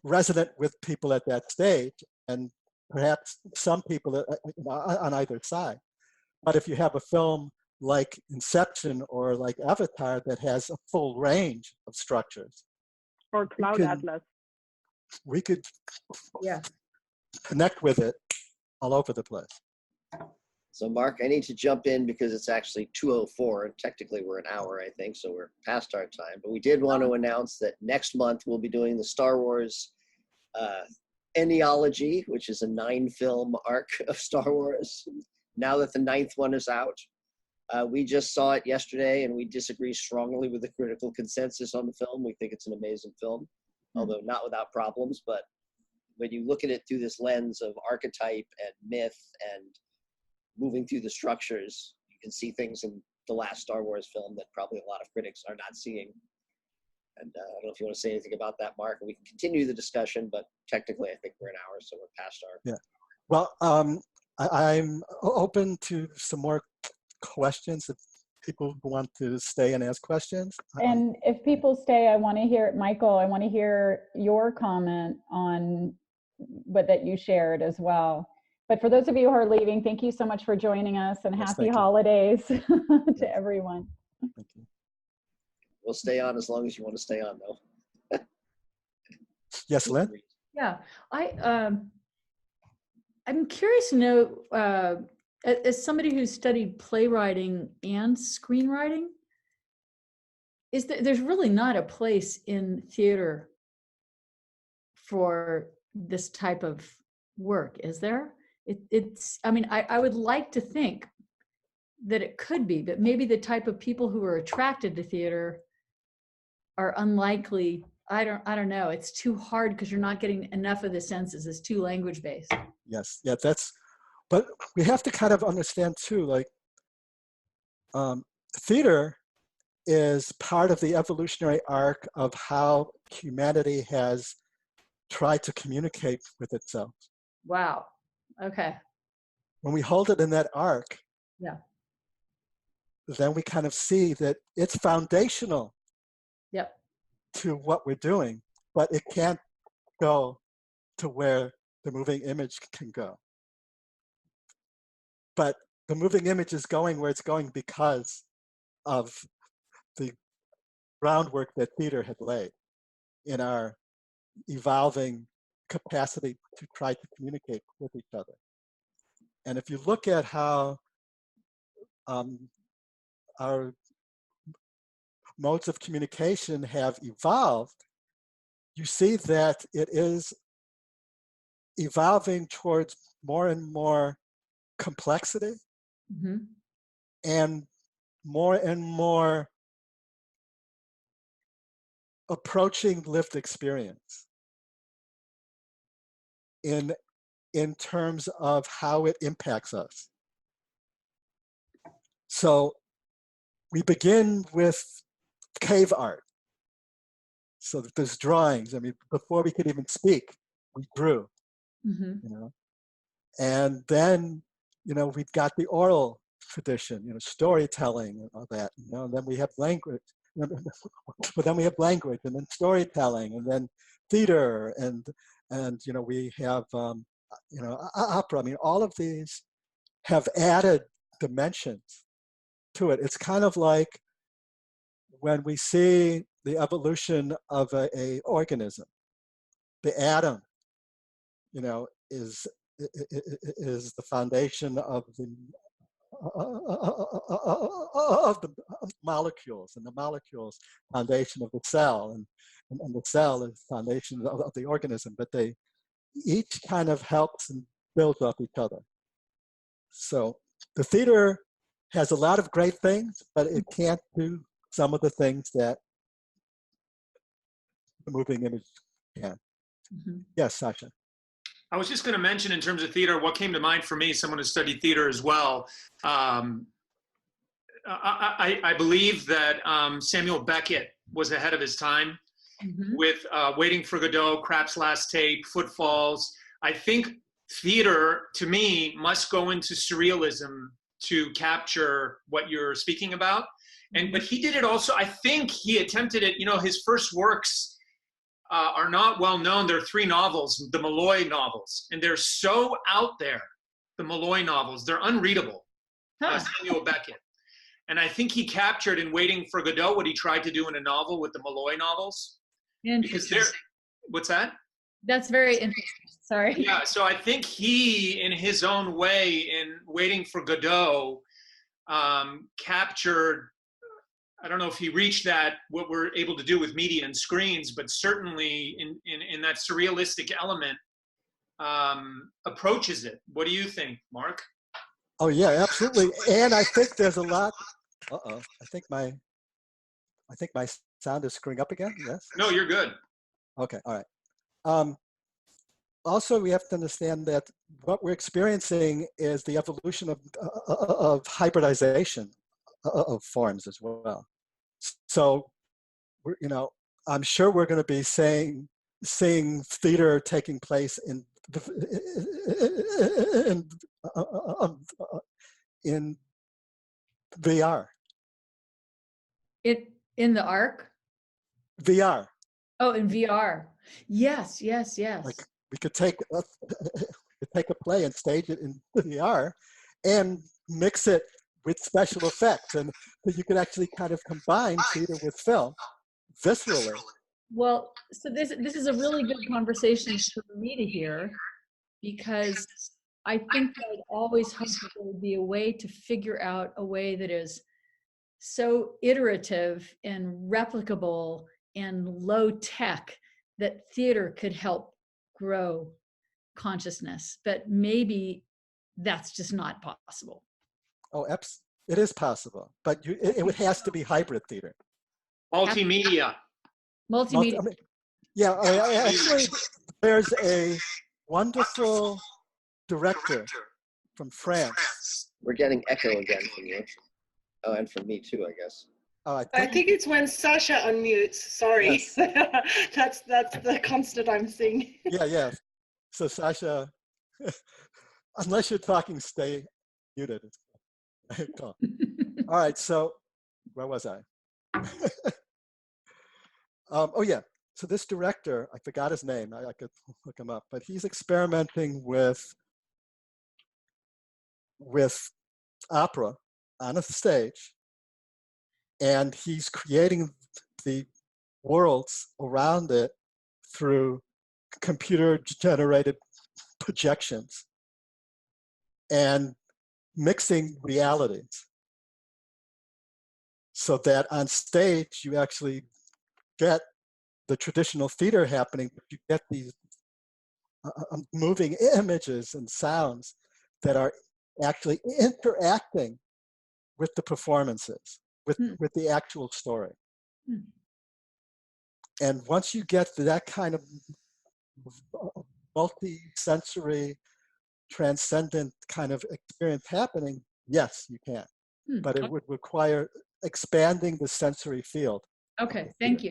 resonant with people at that stage and perhaps some people on either side. But if you have a film like Inception or like Avatar that has a full range of structures, or Cloud Atlas, we could connect with it all over the place. So Mark, I need to jump in because it's actually 2:04 and technically we're an hour, I think, so we're past our time. But we did want to announce that next month we'll be doing the Star Wars Ennealogy, which is a 9-film arc of Star Wars. Now that the 9th one is out, we just saw it yesterday and we disagree strongly with the critical consensus on the film. We think it's an amazing film, although not without problems. But when you look at it through this lens of archetype and myth and moving through the structures, you can see things in the last Star Wars film that probably a lot of critics are not seeing. And I don't know if you want to say anything about that, Mark, and we can continue the discussion, but technically I think we're an hour, so we're past our. Yeah. Well, I'm open to some more questions if people want to stay and ask questions. And if people stay, I want to hear, Michael, I want to hear your comment on what that you shared as well. But for those of you who are leaving, thank you so much for joining us, and happy holidays to everyone. Thank you. We'll stay on as long as you want to stay on, though. Yes, Lynn? Yeah, I'm curious to know, as somebody who's studied playwriting and screenwriting, there's really not a place in theater for this type of work, is there? I mean, I would like to think that it could be, but maybe the type of people who are attracted to theater are unlikely. I don't know. It's too hard because you're not getting enough of the senses. It's too language based. Yes, yeah, but we have to kind of understand too, like theater is part of the evolutionary arc of how humanity has tried to communicate with itself. Wow. Okay. When we hold it in that arc, yeah, then we kind of see that it's foundational yep. to what we're doing, but it can't go to where the moving image can go. But the moving image is going where it's going because of the groundwork that theater had laid in our evolving capacity to try to communicate with each other. And if you look at how our modes of communication have evolved, you see that it is evolving towards more and more complexity and more approaching lived experience in terms of how it impacts us. So we begin with cave art. So that there's drawings. I mean, before we could even speak, we drew, Mm-hmm. you know. And then, you know, we've got the oral tradition, you know, storytelling and all that, you know, and then we have language, but then we have language and then storytelling and then theater and you know, we have, you know, opera. I mean, all of these have added dimensions to it. It's kind of like when we see the evolution of a organism, the atom, you know, is the foundation of the molecules, and the molecules foundation of the cell, and the cell is foundation of the organism, but they each kind of helps and builds off each other. So the theater has a lot of great things, but it can't do some of the things that the moving image can. Mm-hmm. Yes, Sasha. I was just going to mention in terms of theater, what came to mind for me, someone who studied theater as well. I believe that Samuel Beckett was ahead of his time Mm-hmm. with Waiting for Godot, Krapp's Last Tape, Footfalls. I think theater, to me, must go into surrealism to capture what you're speaking about. But he did it also, I think he attempted it, you know, his first works are not well known. There are 3 novels, the Malloy novels, and they're so out there, the Malloy novels, they're unreadable, Samuel Beckett. And I think he captured in Waiting for Godot what he tried to do in a novel with the Malloy novels. Interesting. What's that? That's very interesting. Sorry. Yeah, so I think he, in his own way, in Waiting for Godot, captured, I don't know if he reached that, what we're able to do with media and screens, but certainly in that surrealistic element, approaches it. What do you think, Mark? Oh yeah, absolutely. And I think there's a lot. Uh-oh. I think my sound is screwing up again. Yes. No, you're good. Okay. All right. Also, we have to understand that what we're experiencing is the evolution of hybridization of forms as well. So, you know, I'm sure we're going to be seeing theater taking place in VR. In the arc? VR. Oh, in VR. Yes. Like we could take a play and stage it in VR and mix it with special effects, and you could actually kind of combine theater with film viscerally. Well, so this is a really good conversation for me to hear, because I think I would always hope that there would be a way to figure out a way that is so iterative and replicable and low tech that theater could help grow consciousness. But maybe that's just not possible. Oh, it is possible, but it has to be hybrid theater. Multimedia. Multimedia. I mean, yeah, actually, there's a wonderful director from France. We're getting echo again from you. Oh, and from me too, I guess. Oh, I think it's when Sasha unmutes. Sorry. Yes. that's the constant I'm seeing. Yeah. So Sasha, unless you're talking, stay muted. Cool. All right. So where was I? Oh yeah. So this director, I forgot his name. I could look him up, but he's experimenting with opera on a stage, and he's creating the worlds around it through computer-generated projections and mixing realities, so that on stage you actually get the traditional theater happening, but you get these moving images and sounds that are actually interacting with the performances, with the actual story. And once you get to that kind of multi-sensory, transcendent kind of experience happening, yes, you can. But it would require expanding the sensory field. Okay, thank you.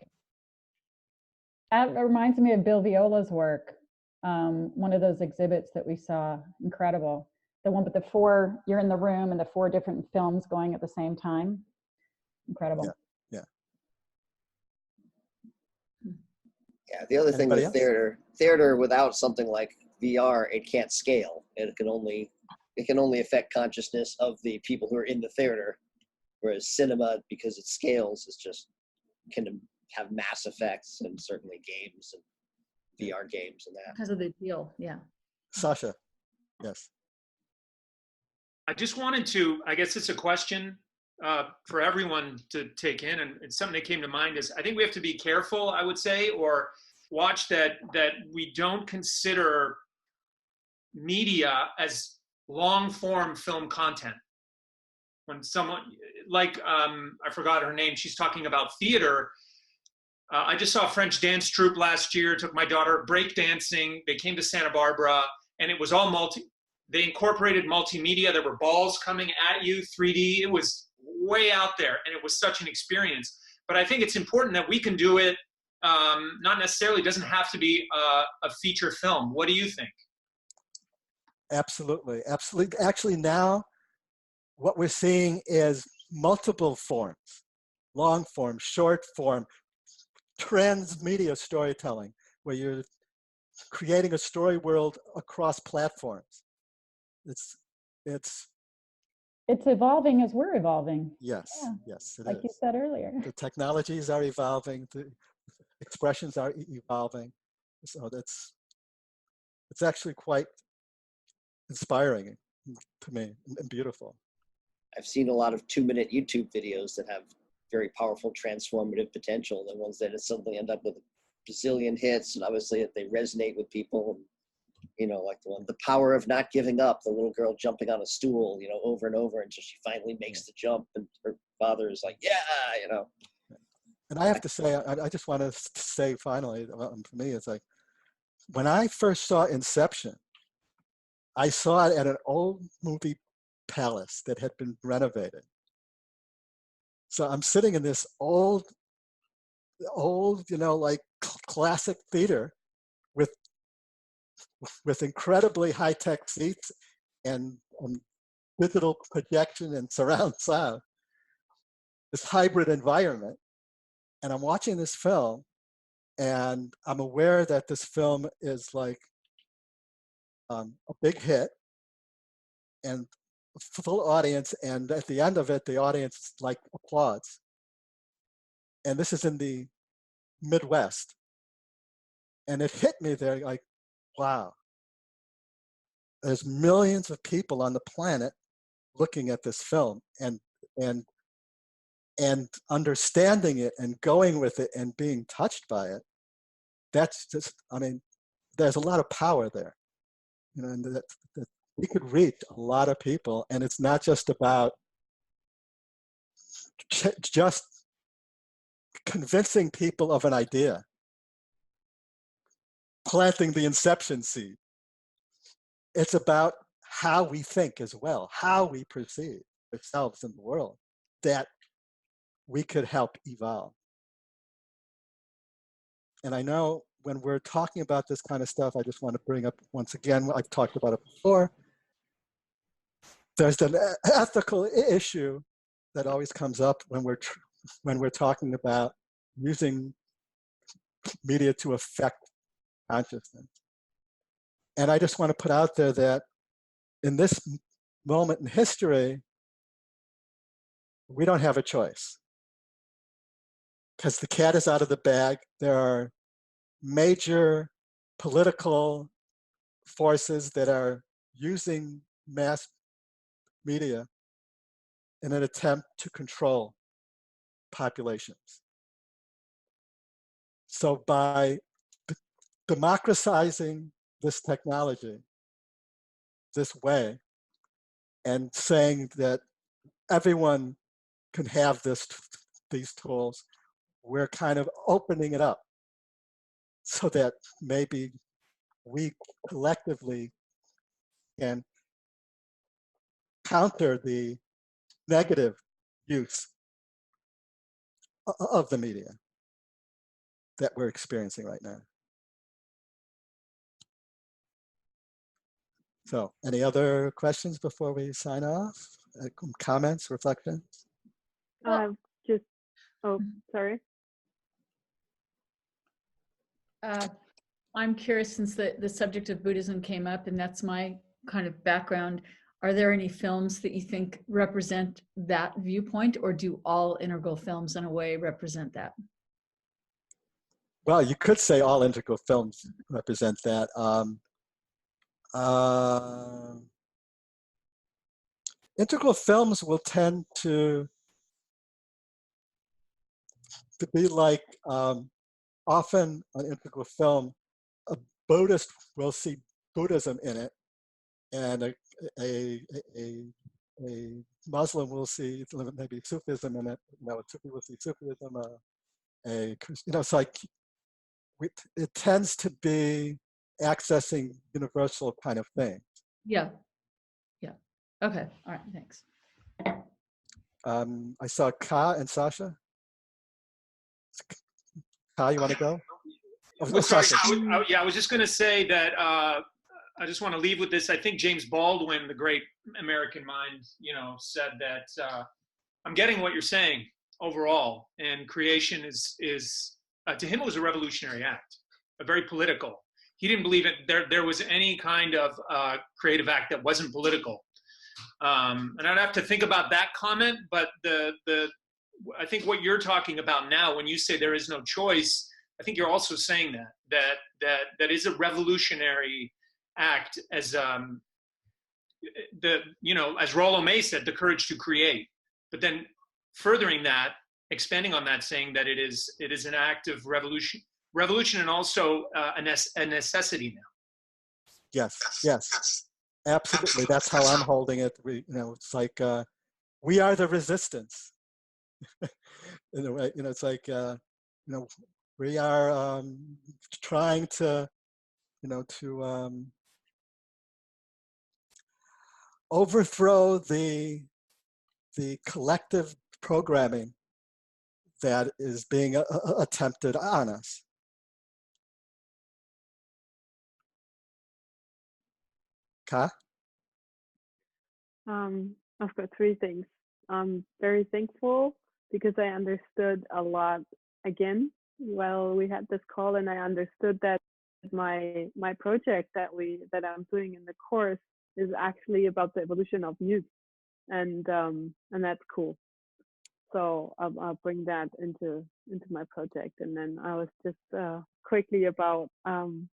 That reminds me of Bill Viola's work. One of those exhibits that we saw, incredible. The one with the four, you're in the room and the four different films going at the same time. Incredible. Yeah. Yeah, the other thing Anybody with else? theater without something like VR, it can't scale. It can only affect consciousness of the people who are in the theater, whereas cinema, because it scales, is just can have mass effects, and certainly games and VR games and that. Because of the deal, yeah. Sasha, yes. I just wanted to, I guess it's a question for everyone to take in, and it's something that came to mind is I think we have to be careful, I would say, or watch that we don't consider media as long form film content. When someone like I forgot her name, she's talking about theater. I just saw a French dance troupe last year, took my daughter break dancing. They came to Santa Barbara, and it was all they incorporated multimedia. There were balls coming at you, 3D. It was way out there, and it was such an experience. But I think it's important that we can do it. Not necessarily, doesn't have to be a feature film. What do you think? Absolutely. Actually, now what we're seeing is multiple forms: long form, short form, transmedia storytelling, where you're creating a story world across platforms. It's evolving as we're evolving. Yes, Yeah. yes, it like is. You said earlier. The technologies are evolving, the expressions are evolving. So it's actually quite inspiring to me and beautiful. I've seen a lot of 2-minute YouTube videos that have very powerful transformative potential. The ones that suddenly end up with a bazillion hits, and obviously they resonate with people. You know, like the one, The Power of Not Giving Up, the little girl jumping on a stool, you know, over and over until she finally makes the jump, and her father is like, yeah, you know. And I have to say, I just want to say finally, for me, it's like, when I first saw Inception, I saw it at an old movie palace that had been renovated. So I'm sitting in this old, you know, like classic theater with incredibly high-tech seats and digital projection and surround sound, this hybrid environment. And I'm watching this film, and I'm aware that this film is like a big hit and full audience, and at the end of it, the audience like applauds. And this is in the Midwest. And it hit me there like, wow, there's millions of people on the planet looking at this film and understanding it and going with it and being touched by it. That's just, I mean, there's a lot of power there, you know, and that we could reach a lot of people. And it's not just about just convincing people of an idea, planting the inception seed. It's about how we think as well, how we perceive ourselves in the world, that we could help evolve. And I know when we're talking about this kind of stuff, I just want to bring up once again, I've talked about it before, there's an ethical issue that always comes up when we're talking about using media to affect consciousness. And I just want to put out there that in this moment in history, we don't have a choice, because the cat is out of the bag. There are major political forces that are using mass media in an attempt to control populations. So by democratizing this technology this way and saying that everyone can have these tools, we're kind of opening it up so that maybe we collectively can counter the negative use of the media. that we're experiencing right now. So any other questions before we sign off? Comments, reflections? Just, oh, sorry. I'm curious, since the subject of Buddhism came up, and that's my kind of background, are there any films that you think represent that viewpoint, or do all integral films in a way represent that? Well, you could say all integral films represent that. Integral films will tend to be like, often an integral film, a Buddhist will see Buddhism in it, and a Muslim will see maybe Sufism in it. A Sufi will see Sufism. It's like it tends to be accessing universal kind of thing. Yeah. Okay. All right. Thanks. I saw Ka and Sasha. Ka, you want to go? Oh, sorry. I was just going to say that I just want to leave with this. I think James Baldwin, the great American mind, said that I'm getting what you're saying overall, and creation is to him it was a revolutionary act, a very political. He didn't believe there was any kind of creative act that wasn't political. And I'd have to think about that comment, but I think what you're talking about now, when you say there is no choice, I think you're also saying that is a revolutionary act, as as Rollo May said, the courage to create. But then furthering that, expanding on that, saying that it is an act of revolution, and also a necessity now. Yes, absolutely. That's how I'm holding it. It's like we are the resistance. In a way, it's like we are trying to overthrow the collective programming that is being attempted on us. Ka? I've got three things. I'm very thankful because I understood a lot again while we had this call, and I understood that my project that I'm doing in the course is actually about the evolution of youth, and that's cool. So I'll bring that into my project. And then I was just quickly about the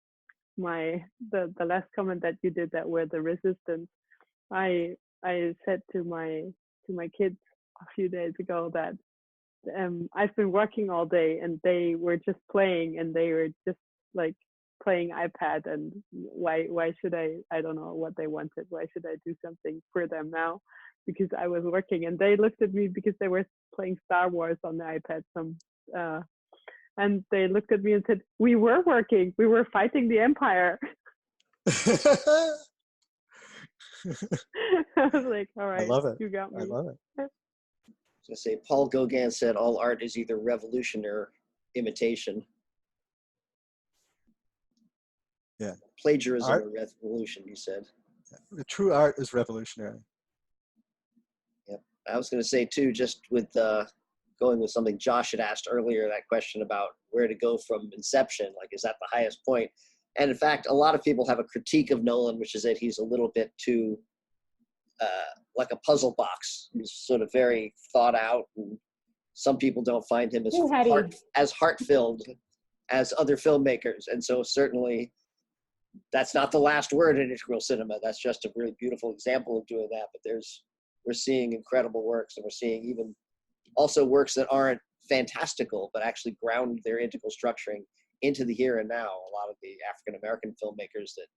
last comment that you did, that we're the resistance. I said to my kids a few days ago that I've been working all day and they were just playing, and they were just like playing iPad, and why should I don't know what they wanted. Why should I do something for them now? Because I was working, and they looked at me because they were playing Star Wars on the iPad. And they looked at me and said, "We were working. We were fighting the Empire." I was like, "All right, I love it. You got me." I love it. I was gonna say, Paul Gauguin said, "All art is either revolution or imitation." Yeah. Plagiarism Art, or revolution, you said. the true art is revolutionary. Yep. I was going to say too, just with going with something Josh had asked earlier, that question about where to go from Inception, like is that the highest point? And in fact, a lot of people have a critique of Nolan, which is that he's a little bit too like a puzzle box. He's sort of very thought out, and some people don't find him as heart-filled as other filmmakers. And so certainly that's not the last word in integral cinema. That's just a really beautiful example of doing that. But we're seeing incredible works, and we're seeing even also works that aren't fantastical, but actually ground their integral structuring into the here and now. A lot of the African-American filmmakers that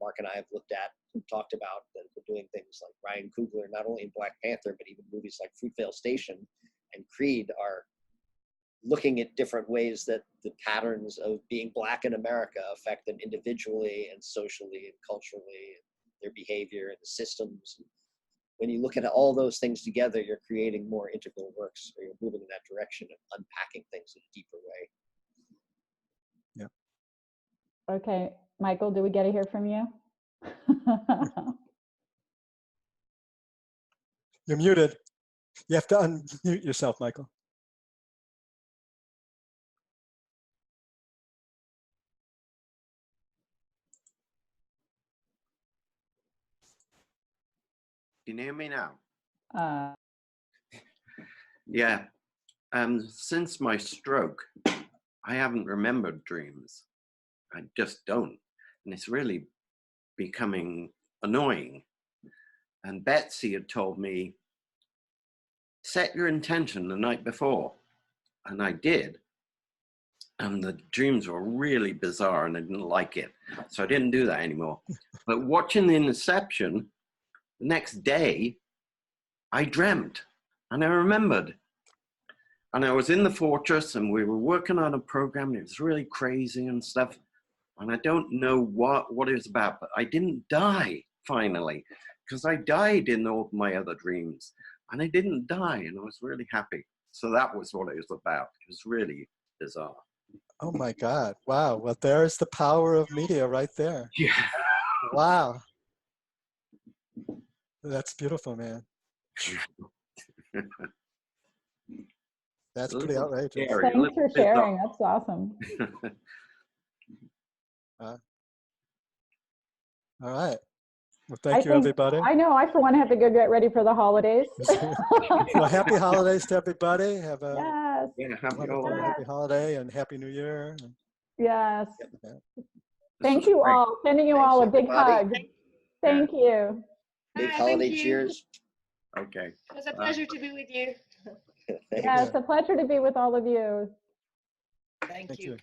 Mark and I have looked at and talked about that are doing things like Ryan Coogler, not only in Black Panther, but even movies like Fruitvale Station and Creed, are looking at different ways that the patterns of being Black in America affect them individually and socially and culturally, and their behavior and the systems. When you look at all those things together, you're creating more integral works, or you're moving in that direction of unpacking things in a deeper way. Okay, Michael, do we get to hear from you? You're muted. You have to unmute yourself, Michael. Can you hear me now? Uh, Yeah. Since my stroke, I haven't remembered dreams. I just don't. And it's really becoming annoying. And Betsy had told me, set your intention the night before. And I did. And the dreams were really bizarre and I didn't like it. So I didn't do that anymore. But watching the Inception, the next day, I dreamt and I remembered. And I was in the fortress and we were working on a program and it was really crazy and stuff. And I don't know what it was about, but I didn't die finally, because I died in all my other dreams and I didn't die and I was really happy. So that was what it was about. It was really bizarre. Oh my God. Wow. Well, there's the power of media right there. Yeah. Wow. That's beautiful, man. That's pretty outrageous. Scary, thanks for sharing. That's awesome. All right. Well, thank you, everybody. I know. I, for one, have to go get ready for the holidays. Well, happy holidays to everybody. Have a Yes. Yeah, happy happy holiday and happy New Year. Yes. Yeah. Thank you all. Sending you all a big hug. everybody. Thank you. Big Thank holiday you. cheers. Okay. It was a pleasure to be with you. Yeah, it's a pleasure to be with all of you. Thank Thank you. you.